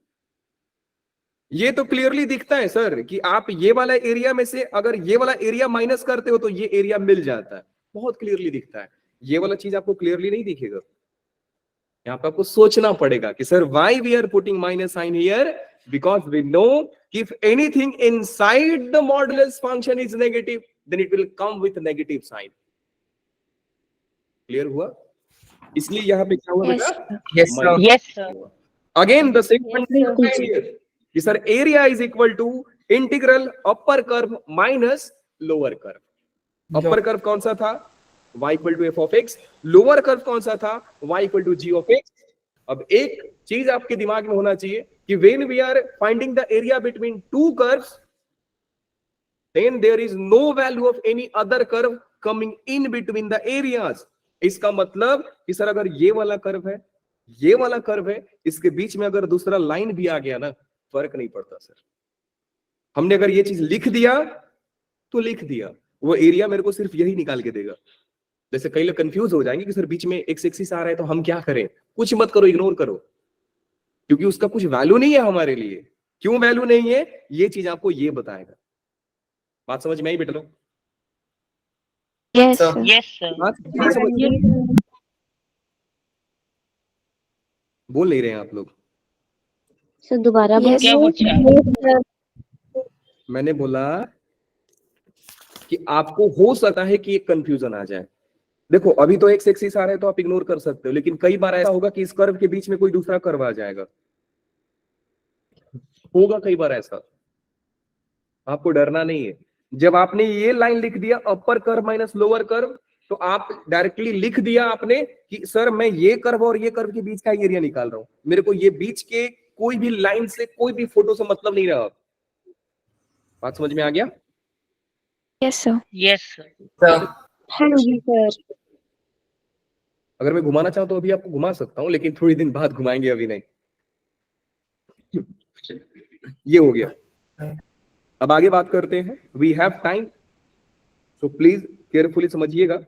[SPEAKER 1] ये तो क्लियरली दिखता है सर कि आप ये वाला एरिया में से अगर ये वाला एरिया माइनस करते हो तो ये एरिया मिल जाता है, बहुत क्लियरली दिखता है। ये वाला चीज आपको क्लियरली नहीं दिखेगा, यहाँ पे आपको सोचना पड़ेगा कि sir why we are putting minus sign here, because we know if anything inside the modulus function is negative then it will come with negative sign। Clear हुआ? इसलिए यहाँ पे क्या हुआ बेटा?
[SPEAKER 4] Yes sir.
[SPEAKER 2] Yes, sir.
[SPEAKER 1] Again the same concept कि sir area is equal to integral upper curve minus lower curve. Upper curve कौन सा था? y equal to F of x. Lower curve कौन सा था? y equal to ji of x. अब एक चीज आपके दिमाग में होना चाहिए कि when we are finding the area between two curves then there is no value of any other curve coming in between the areas। इसका मतलब कि सर अगर ये वाला कर्व है, ये वाला कर्व है, इसके बीच में अगर दूसरा लाइन भी आ गया ना, फर्क नहीं पड़ता सर। हमने अगर ये चीज लिख दिया तो लिख दिया, वो एरिया मेरे को सिर्फ यही निकाल के देगा। जैसे कई लोग कंफ्यूज हो जाएंगे कि सर बीच में एक्स एक्सिस आ रहा है तो हम क्या करें? कुछ मत करो, इग्नोर करो, क्योंकि उसका कुछ वैल्यू नहीं है हमारे लिए। क्यों वैल्यू नहीं है, ये चीज आपको ये बताएगा। बात समझ में आई बेटा लोग?
[SPEAKER 5] Yes
[SPEAKER 4] sir.
[SPEAKER 5] Sir.
[SPEAKER 2] Yes, sir.
[SPEAKER 1] बात नहीं समझ में? बोल नहीं रहे हैं आप लोग?
[SPEAKER 3] सर दोबारा
[SPEAKER 2] क्या पूछा?
[SPEAKER 1] मैंने बोला कि आपको हो सकता है कि एक कंफ्यूजन आ जाए। देखो अभी तो एक्स एक्सिस आ रहा है तो आप इग्नोर कर सकते हो, लेकिन कई बार ऐसा होगा कि इस कर्व के बीच में कोई दूसरा कर्व आ जाएगा, होगा कई बार ऐसा। आपको डरना नहीं है। जब आपने ये लाइन लिख दिया अपर कर्व माइनस लोअर कर्व, तो आप डायरेक्टली लिख दिया आपने कि सर मैं ये कर्व और ये कर्व के बीच का एरिया निकाल रहा हूं, मेरे को ये बीच के कोई भी लाइन से कोई भी फोटो से मतलब नहीं रहा। बात समझ में आ गया?
[SPEAKER 5] Yes sir.
[SPEAKER 2] Yes sir.
[SPEAKER 4] Sir
[SPEAKER 3] हाँ जी सर।
[SPEAKER 1] अगर मैं घुमाना चाहूँ तो अभी आपको घुमा सकता हूं, लेकिन थोड़ी दिन बाद घुमाएंगे, अभी नहीं। ये हो गया। अब आगे बात करते हैं। We have time, so please carefully समझिएगा।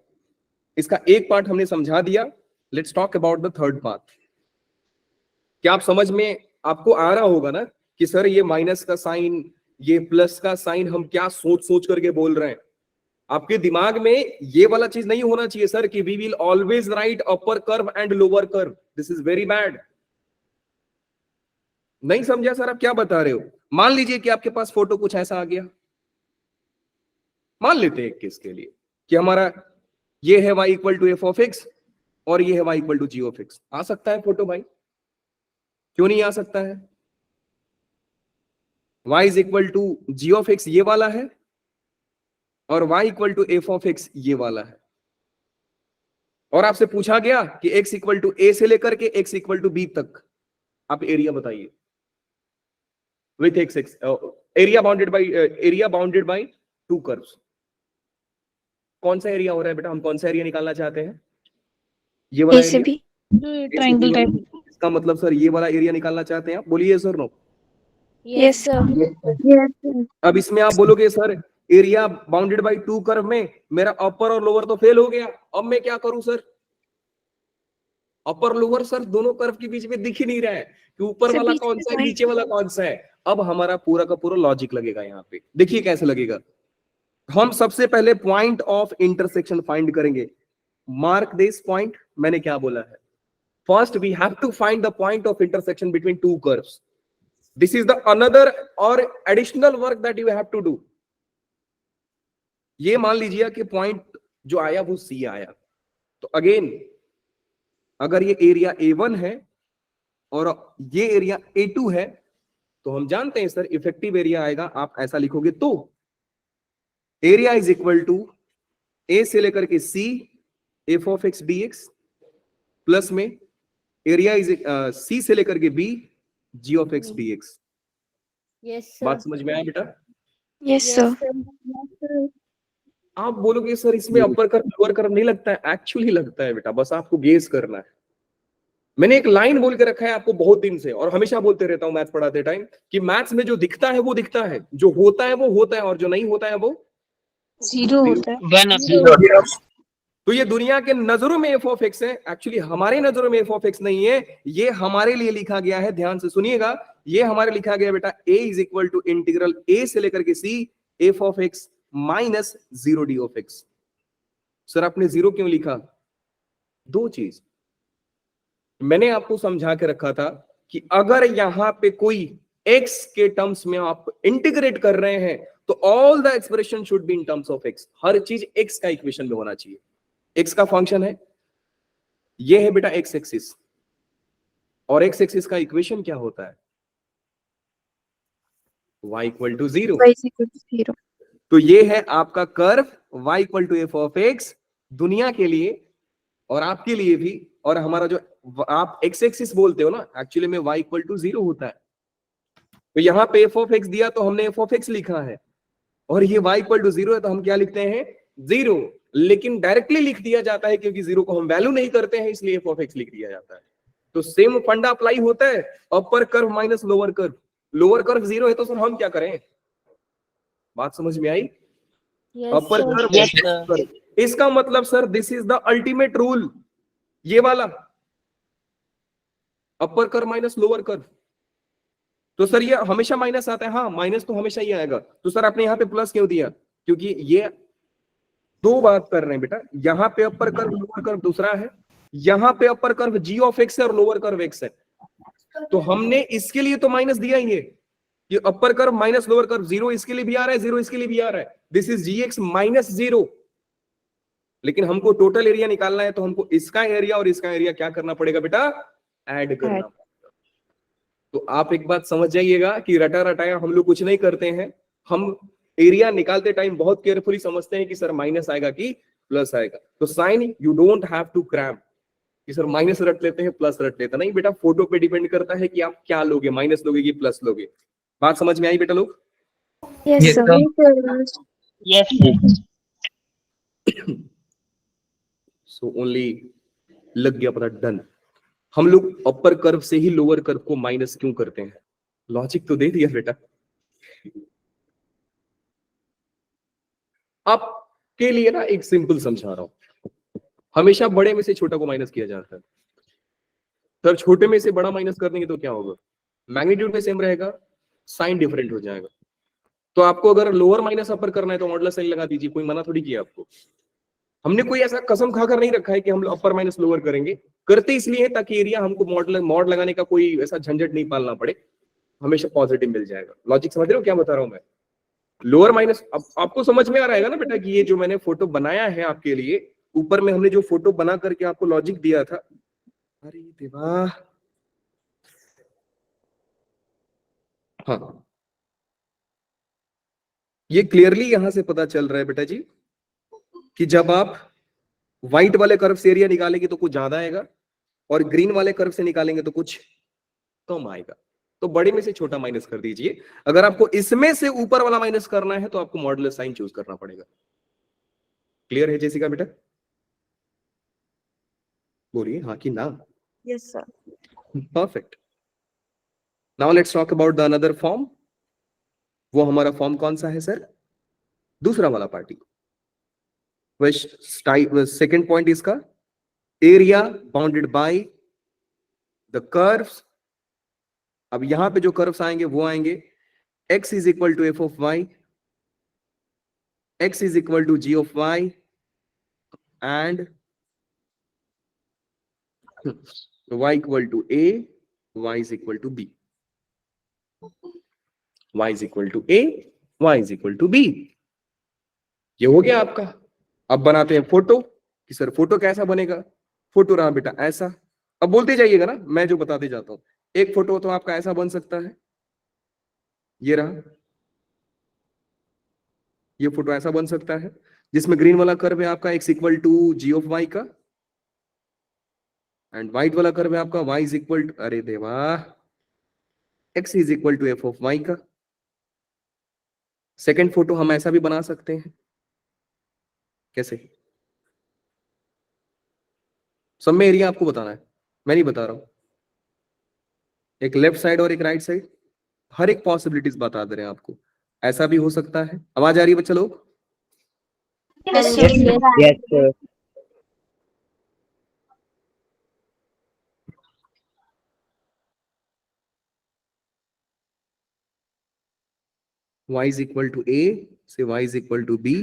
[SPEAKER 1] इसका एक पार्ट हमने समझा दिया, let's talk about the third part. क्या आप समझ में आपको आ रहा होगा ना कि सर ये माइनस का साइन, ये प्लस का साइन हम क्या सोच सोच करके बोल रहे हैं? आपके दिमाग में ये वाला चीज नहीं होना चाहिए सर कि we will always write upper curve and lower curve, this is very bad. नहीं समझा सर आप क्या बता रहे हो? मान लीजिए कि आपके पास फोटो कुछ ऐसा आ गया, मान लेते हैं एक केस के लिए कि हमारा ये है y equal to F of x और ये है y equal to ji of x. आ सकता है फोटो भाई? क्यों नहीं आ सकता है? y is equal to ji of x ये वाला है और y equal to F of x ये वाला है, और आपसे पूछा गया कि x इक्वल टू a से लेकर के x इक्वल टू b तक आप एरिया बताइए with x area bounded by to curves. कौन सा एरिया हो रहा है बेटा? हम कौन सा एरिया निकालना चाहते हैं? ये वाला एरिया,
[SPEAKER 5] ट्रायंगल टाइप।
[SPEAKER 1] इसका मतलब सर ये वाला एरिया निकालना चाहते हैं आप? बोलिए सर नो।
[SPEAKER 5] Yes sir.
[SPEAKER 1] अब इसमें आप बोलोगे sir area bounded by to curve में मेरा अपर और लोअर तो फेल हो गया, अब मैं क्या करूं सर? अपर लोअर सर दोनों कर्व के बीच में दिख ही नहीं रहा है कि ऊपर वाला कौन सा है नीचे वाला कौन सा है। अब हमारा पूरा का पूरा लॉजिक लगेगा यहाँ पे। देखिए कैसे लगेगा। हम सबसे पहले पॉइंट ऑफ इंटरसेक्शन फाइंड करेंगे। मार्क दिस पॉइंट, मैंने क्या बोला है? First we have to find the point of intersection between two curves. This is the another और additional work that you have to do. ये मान लीजिए कि पॉइंट जो आया वो सी आया, तो अगेन अगर ये एरिया A1 है और ये एरिया A2 है, तो हम जानते हैं सर इफेक्टिव एरिया आएगा, आप ऐसा लिखोगे तो area is equal to A से लेकर के C f of x D x plus में एरिया इज C से लेकर के B g of x D x. बात समझ में आया बेटा?
[SPEAKER 5] Yes sir.
[SPEAKER 1] आप बोलोगे सर इसमें अपर कर्व लोअर कर्व नहीं लगता है? एक्चुअली लगता है बेटा, बस आपको गेस करना है। मैंने एक लाइन बोल के रखा है आपको बहुत दिन से, और हमेशा बोलते रहता हूं मैथ्स पढ़ाते टाइम कि मैथ्स में जो दिखता है वो दिखता है, जो होता है वो होता है, और जो नहीं होता है वो
[SPEAKER 5] जीरो होता है।
[SPEAKER 2] वन।
[SPEAKER 1] तो ये दुनिया के नजरों में एफ ऑफ एक्स है, एक्चुअली हमारे नजरों में एफ ऑफ एक्स नहीं है। ये हमारे लिए लिखा गया है, ध्यान से सुनिएगा। ये हमारे लिखा गया बेटा a is equal to integral a से लेकर के c f of x minus 0 d of x. Sir आपने जीरो क्यों लिखा? दो चीज मैंने आपको समझा के रखा था कि अगर यहां पे कोई x के टर्म्स में आप इंटीग्रेट कर रहे हैं तो all the expression should be in terms of x। हर चीज x का इक्वेशन में होना चाहिए। x का फंक्शन है, ये है बेटा x एक्सिस, और x एक्सिस का इक्वेशन क्या होता है? y equal to 0। तो ये है आपका curve y equal to F of x दुनिया के लिए और आपके लिए भी। और हमारा जो आप x एक्सिस बोलते हो ना, एक्चुअली में y इक्वल टू 0 होता है। तो यहाँ पे एफ ऑफ एक्स दिया तो हमने एफ ऑफ एक्स लिखा है, और ये y इक्वल टू 0 है तो हम क्या लिखते हैं? 0। लेकिन डायरेक्टली लिख दिया जाता है क्योंकि 0 को हम वैल्यू नहीं करते हैं, इसलिए एफ ऑफ एक्स लिख दिया जाता है। तो सेम फंडा अप्लाई होता है अपर curve minus lower curve. Lower curve 0 है तो सर हम क्या करें? बात समझ में आई? अपर कर्व, इसका मतलब sir this is the ultimate rule, ये वाला अपर कर्व माइनस लोअर कर्व। तो सर ये हमेशा माइनस आता है? हाँ, माइनस तो हमेशा ही आएगा। तो सर आपने यहाँ पे प्लस क्यों दिया? क्योंकि ये दो बात कर रहे हैं बेटा, यहाँ पे अपर कर्व लोअर कर्व दूसरा है, यहाँ पे upper curve g of x है और लोअर कर्व एक्स है। तो हमने इसके लिए तो माइनस दिया ही है, ये अपर कर्व माइनस लोअर कर्व, 0 इसके लिए भी आ रहा है, 0 इसके लिए भी आ रहा है, दिस इज gx माइनस 0। लेकिन हमको टोटल एरिया निकालना है, तो हमको इसका एरिया और इसका एरिया क्या करना पड़ेगा बेटा, ऐड करना पड़ेगा। तो आप एक बात समझ जाइएगा कि रटा रटाया हम लोग कुछ नहीं करते हैं, हम एरिया निकालते टाइम बहुत केयरफुली समझते हैं कि सर माइनस आएगा कि प्लस आएगा। तो sign you don't have to cram कि सर माइनस रट लेते हैं प्लस रट लेते हैं, नहीं बेटा, फोटो पे डिपेंड करता है कि आप क्या लोगे, माइनस लोगे कि प्लस लोगे। बात समझ में आई बेटा लोग?
[SPEAKER 3] Yes,
[SPEAKER 4] Yes,
[SPEAKER 3] sir.
[SPEAKER 4] sir.
[SPEAKER 2] Yes, sir.
[SPEAKER 1] So only लग गया पता, डन। हम लोग अपर कर्व से ही लोअर कर्व को माइनस क्यों करते हैं, लॉजिक तो दे दिया बेटा। आपके लिए ना एक सिंपल समझा रहा हूं, हमेशा बड़े में से छोटा को माइनस किया जाता है, सर छोटे में से बड़ा माइनस कर देंगे तो क्या होगा, मैग्नीट्यूड में सेम रहेगा, साइन डिफरेंट हो जाएगा। तो आपको अगर लोअर माइनस अपर करना है तो मॉडुलस साइन लगा दीजिए, कोई मना थोड़ी किया आपको। हमने कोई ऐसा कसम खाकर नहीं रखा है कि हम अपर माइनस लोअर करेंगे, करते इसलिए है ताकि एरिया हमको मॉड लगाने का कोई ऐसा झंझट नहीं पालना पड़े, हमेशा पॉजिटिव मिल जाएगा। लॉजिक समझ रहे हो क्या बता रहा हूं मैं? लोअर माइनस, अब आपको समझ में आ रहा है ना बेटा कि ये जो मैंने फोटो बनाया है आपके लिए, ऊपर में हमने जो फोटो बना करके आपको लॉजिक दिया था, अरे देवा, हाँ ये क्लियरली यहां से पता चल रहा है बेटा जी कि जब आप व्हाइट वाले कर्व से एरिया निकालेंगे तो कुछ ज्यादा आएगा, और ग्रीन वाले कर्व से निकालेंगे तो कुछ कम आएगा। तो बड़े में से छोटा माइनस कर दीजिए। अगर आपको इसमें से ऊपर वाला माइनस करना है तो आपको मॉडुलस साइन चूज करना पड़ेगा। क्लियर है जेसिका बेटा? बोलिए हाँ कि ना।
[SPEAKER 3] Yes, sir.
[SPEAKER 1] Perfect. Now let's talk about the another form. वो हमारा फॉर्म कौन सा है सर? दूसरा वाला पार्टी। सेकेंड पॉइंट इसका, area bounded by the curves. अब यहां पे जो कर्व्स आएंगे वो आएंगे x is equal to F of y, x is equal to ji of y, and y equal to a, y is equal to b, y is equal to a, y is equal to b। ये हो गया आपका। अब बनाते हैं photo कि sir photo कैसा बनेगा। फोटो रहा बेटा ऐसा, अब बोलते जाइएगा ना, मैं जो बताते जाता हूं। एक फोटो तो आपका ऐसा बन सकता है, ये रहा, ये फोटो ऐसा बन सकता है जिसमें ग्रीन वाला कर्व है आपका x equal to ji of y का, एंड व्हाइट वाला कर्व है आपका y इज इक्वल टू, अरे देवा, x is equal to F of y का। सेकेंड फोटो हम ऐसा भी बना सकते हैं, कैसे? सब में एरिया आपको बताना है, मैं नहीं बता रहा हूं। एक लेफ्ट साइड और एक राइट साइड, हर एक पॉसिबिलिटीज बता दे रहे हैं आपको। ऐसा भी हो सकता है। आवाज आ रही है बच्चा लोग?
[SPEAKER 3] Yes, sir.
[SPEAKER 6] Yes, sir.
[SPEAKER 1] y is equal to a से y is equal to b,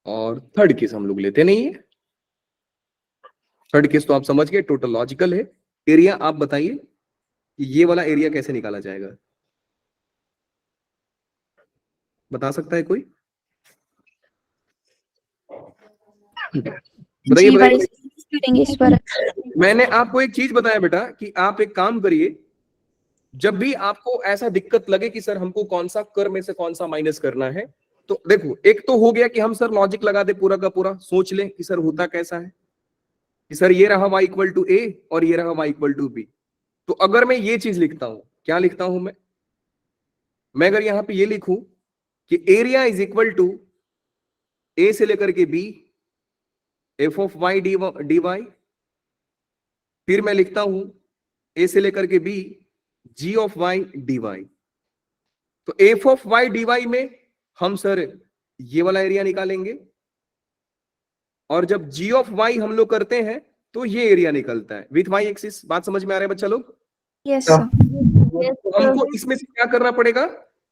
[SPEAKER 1] और थर्ड केस हम लोग लेते नहीं है। थर्ड केस तो आप समझ गए, टोटल लॉजिकल है। एरिया आप बताइए कि ये वाला एरिया कैसे निकाला जाएगा, बता सकता है कोई? बताइए बताइए।
[SPEAKER 3] करेंगे इस बार।
[SPEAKER 1] मैंने आपको एक चीज बताया बेटा कि आप एक काम करिए, जब भी आपको ऐसा दिक्कत लगे कि सर हमको कौन सा कर्व में से कौन सा माइनस करना है, तो देखो, एक तो हो गया कि हम सर लॉजिक लगा दे, पूरा का पूरा सोच लें कि सर होता कैसा है कि सर ये रहा y इक्वल टू a और ये रहा y इक्वल टू b। तो अगर मैं ये चीज लिखता हूं, क्या लिखता हूं मैं अगर यहां पे ये लिखूं कि area is equal to a से लेकर के b f of y dy, फिर मैं लिखता हूं a से लेकर के b g of y dy। तो f ऑफ y dy में हम सर ये वाला एरिया निकालेंगे, और जब g ऑफ y हम लोग करते हैं तो ये एरिया निकलता है विथ y एक्सिस। बात समझ में आ रहा है बच्चा लोग?
[SPEAKER 3] Yes, sir.
[SPEAKER 1] तो हमको इसमें से क्या करना पड़ेगा,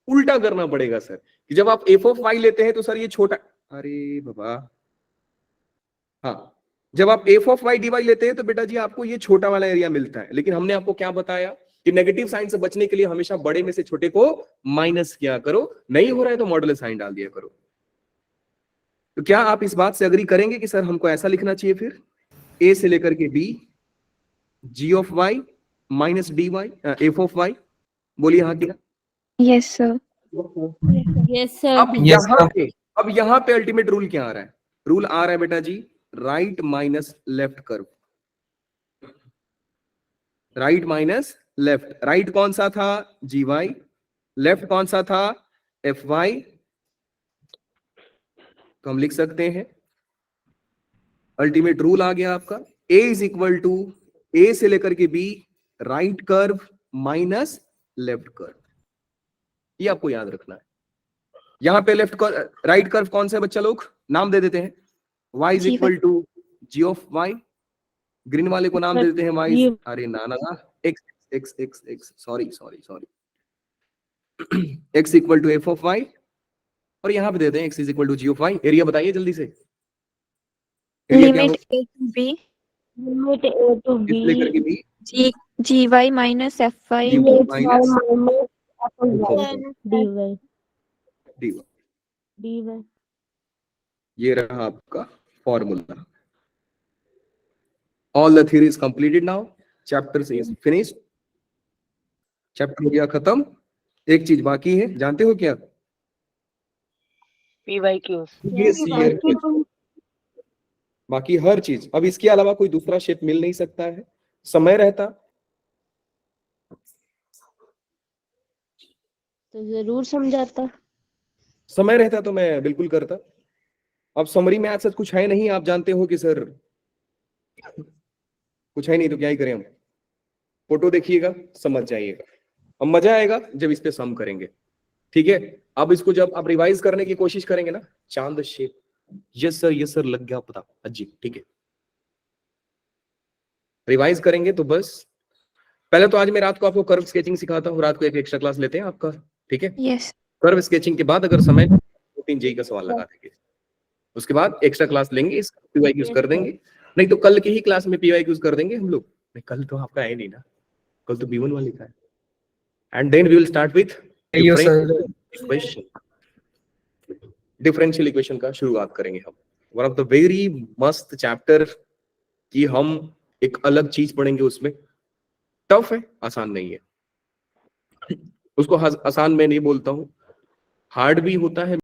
[SPEAKER 1] उल्टा करना पड़ेगा सर, कि जब आप f ऑफ y लेते हैं तो सर ये छोटा, अरे बाबा, हाँ जब आप f of y d y लेते हैं तो बेटा जी आपको ये छोटा वाला एरिया मिलता है, लेकिन हमने आपको क्या बताया कि नेगेटिव साइन से बचने के लिए हमेशा बड़े में से छोटे को माइनस किया करो, नहीं हो रहा है तो मॉडुलस साइन डाल दिया करो। तो क्या आप इस बात से अग्री करेंगे कि सर हमको ऐसा लिखना चाहिए फिर a से लेकर के b g of y minus dy f of y? बोलिए हाँ क्या?
[SPEAKER 3] Yes, sir.
[SPEAKER 2] Yes sir.
[SPEAKER 1] अब यहाँ पे अल्टीमेट रूल क्या आ रहा है? रूल आ रहा है बेटा जी right minus left curve, right minus left. Right कौन सा था? G y. लेफ्ट कौन सा था? F y. तो हम लिख सकते हैं अल्टीमेट रूल आ गया आपका a is equal to a से लेकर के b right curve minus left curve. ये आपको याद रखना है। यहां पे लेफ्ट कर्व राइट कर्व कौन सा है बच्चा लोग? नाम दे देते हैं y is equal to g of y। Green वाले को नाम दे देते हैं y, अरे ना x x x x sorry x equal to f of y, और यहां पे देते हैं x is equal to g of y। Area बताइए जल्दी से। एरिया क्या
[SPEAKER 3] Limit
[SPEAKER 1] होगा?
[SPEAKER 3] a to b
[SPEAKER 2] limit a to
[SPEAKER 1] इस लेकर के b
[SPEAKER 3] gy minus fy
[SPEAKER 1] dy minus dy।
[SPEAKER 2] dy।
[SPEAKER 1] ये रहा आपका formula. All the theory is completed now, chapter is finished. Chapter हो गया खत्म। एक चीज बाकी है, जानते हो क्या?
[SPEAKER 2] P Y Q.
[SPEAKER 1] Previous year। बाकी हर चीज। अब इसके अलावा कोई दूसरा शेप मिल नहीं सकता है। समय रहता
[SPEAKER 2] तो जरूर समझाता।
[SPEAKER 1] समय रहता तो मैं बिल्कुल करता। अब समरी में आज कुछ है नहीं, आप जानते हो कि सर कुछ है नहीं तो क्या ही करें हम। फोटो देखिएगा समझ जाइएगा। अब मजा आएगा जब इस पे सम करेंगे, ठीक है? अब इसको जब आप रिवाइज करने की कोशिश करेंगे ना, चांद शेप, यस सर लग गया पता अजीब, ठीक है? रिवाइज करेंगे तो बस पहले तो आज मैं रात को आपको कर्व स्केचिंग सिखाता हूँ। रात को एक एक्स्ट्रा क्लास लेते हैं आपका, ठीक है?
[SPEAKER 3] Yes.
[SPEAKER 1] कर्व स्केचिंग के बाद अगर समय 2-3 जेई का सवाल लगा देंगे, उसके बाद एक्स्ट्रा क्लास लेंगे, इस पीवाईक्यूज कर देंगे। नहीं तो कल की ही क्लास में पीवाईक्यूज कर देंगे हम लोग। नहीं कल तो आपका है नहीं ना, कल तो B1 वाले का है। And then we will start with differential equation का शुरुआत करेंगे हम। वन ऑफ द वेरी मस्त चैप्टर कि हम एक अलग चीज पढ़ेंगे उसमें। टफ है, आसान नहीं है। उसको आसान मैं नहीं बोलता हूँ, हार्ड भी होता है।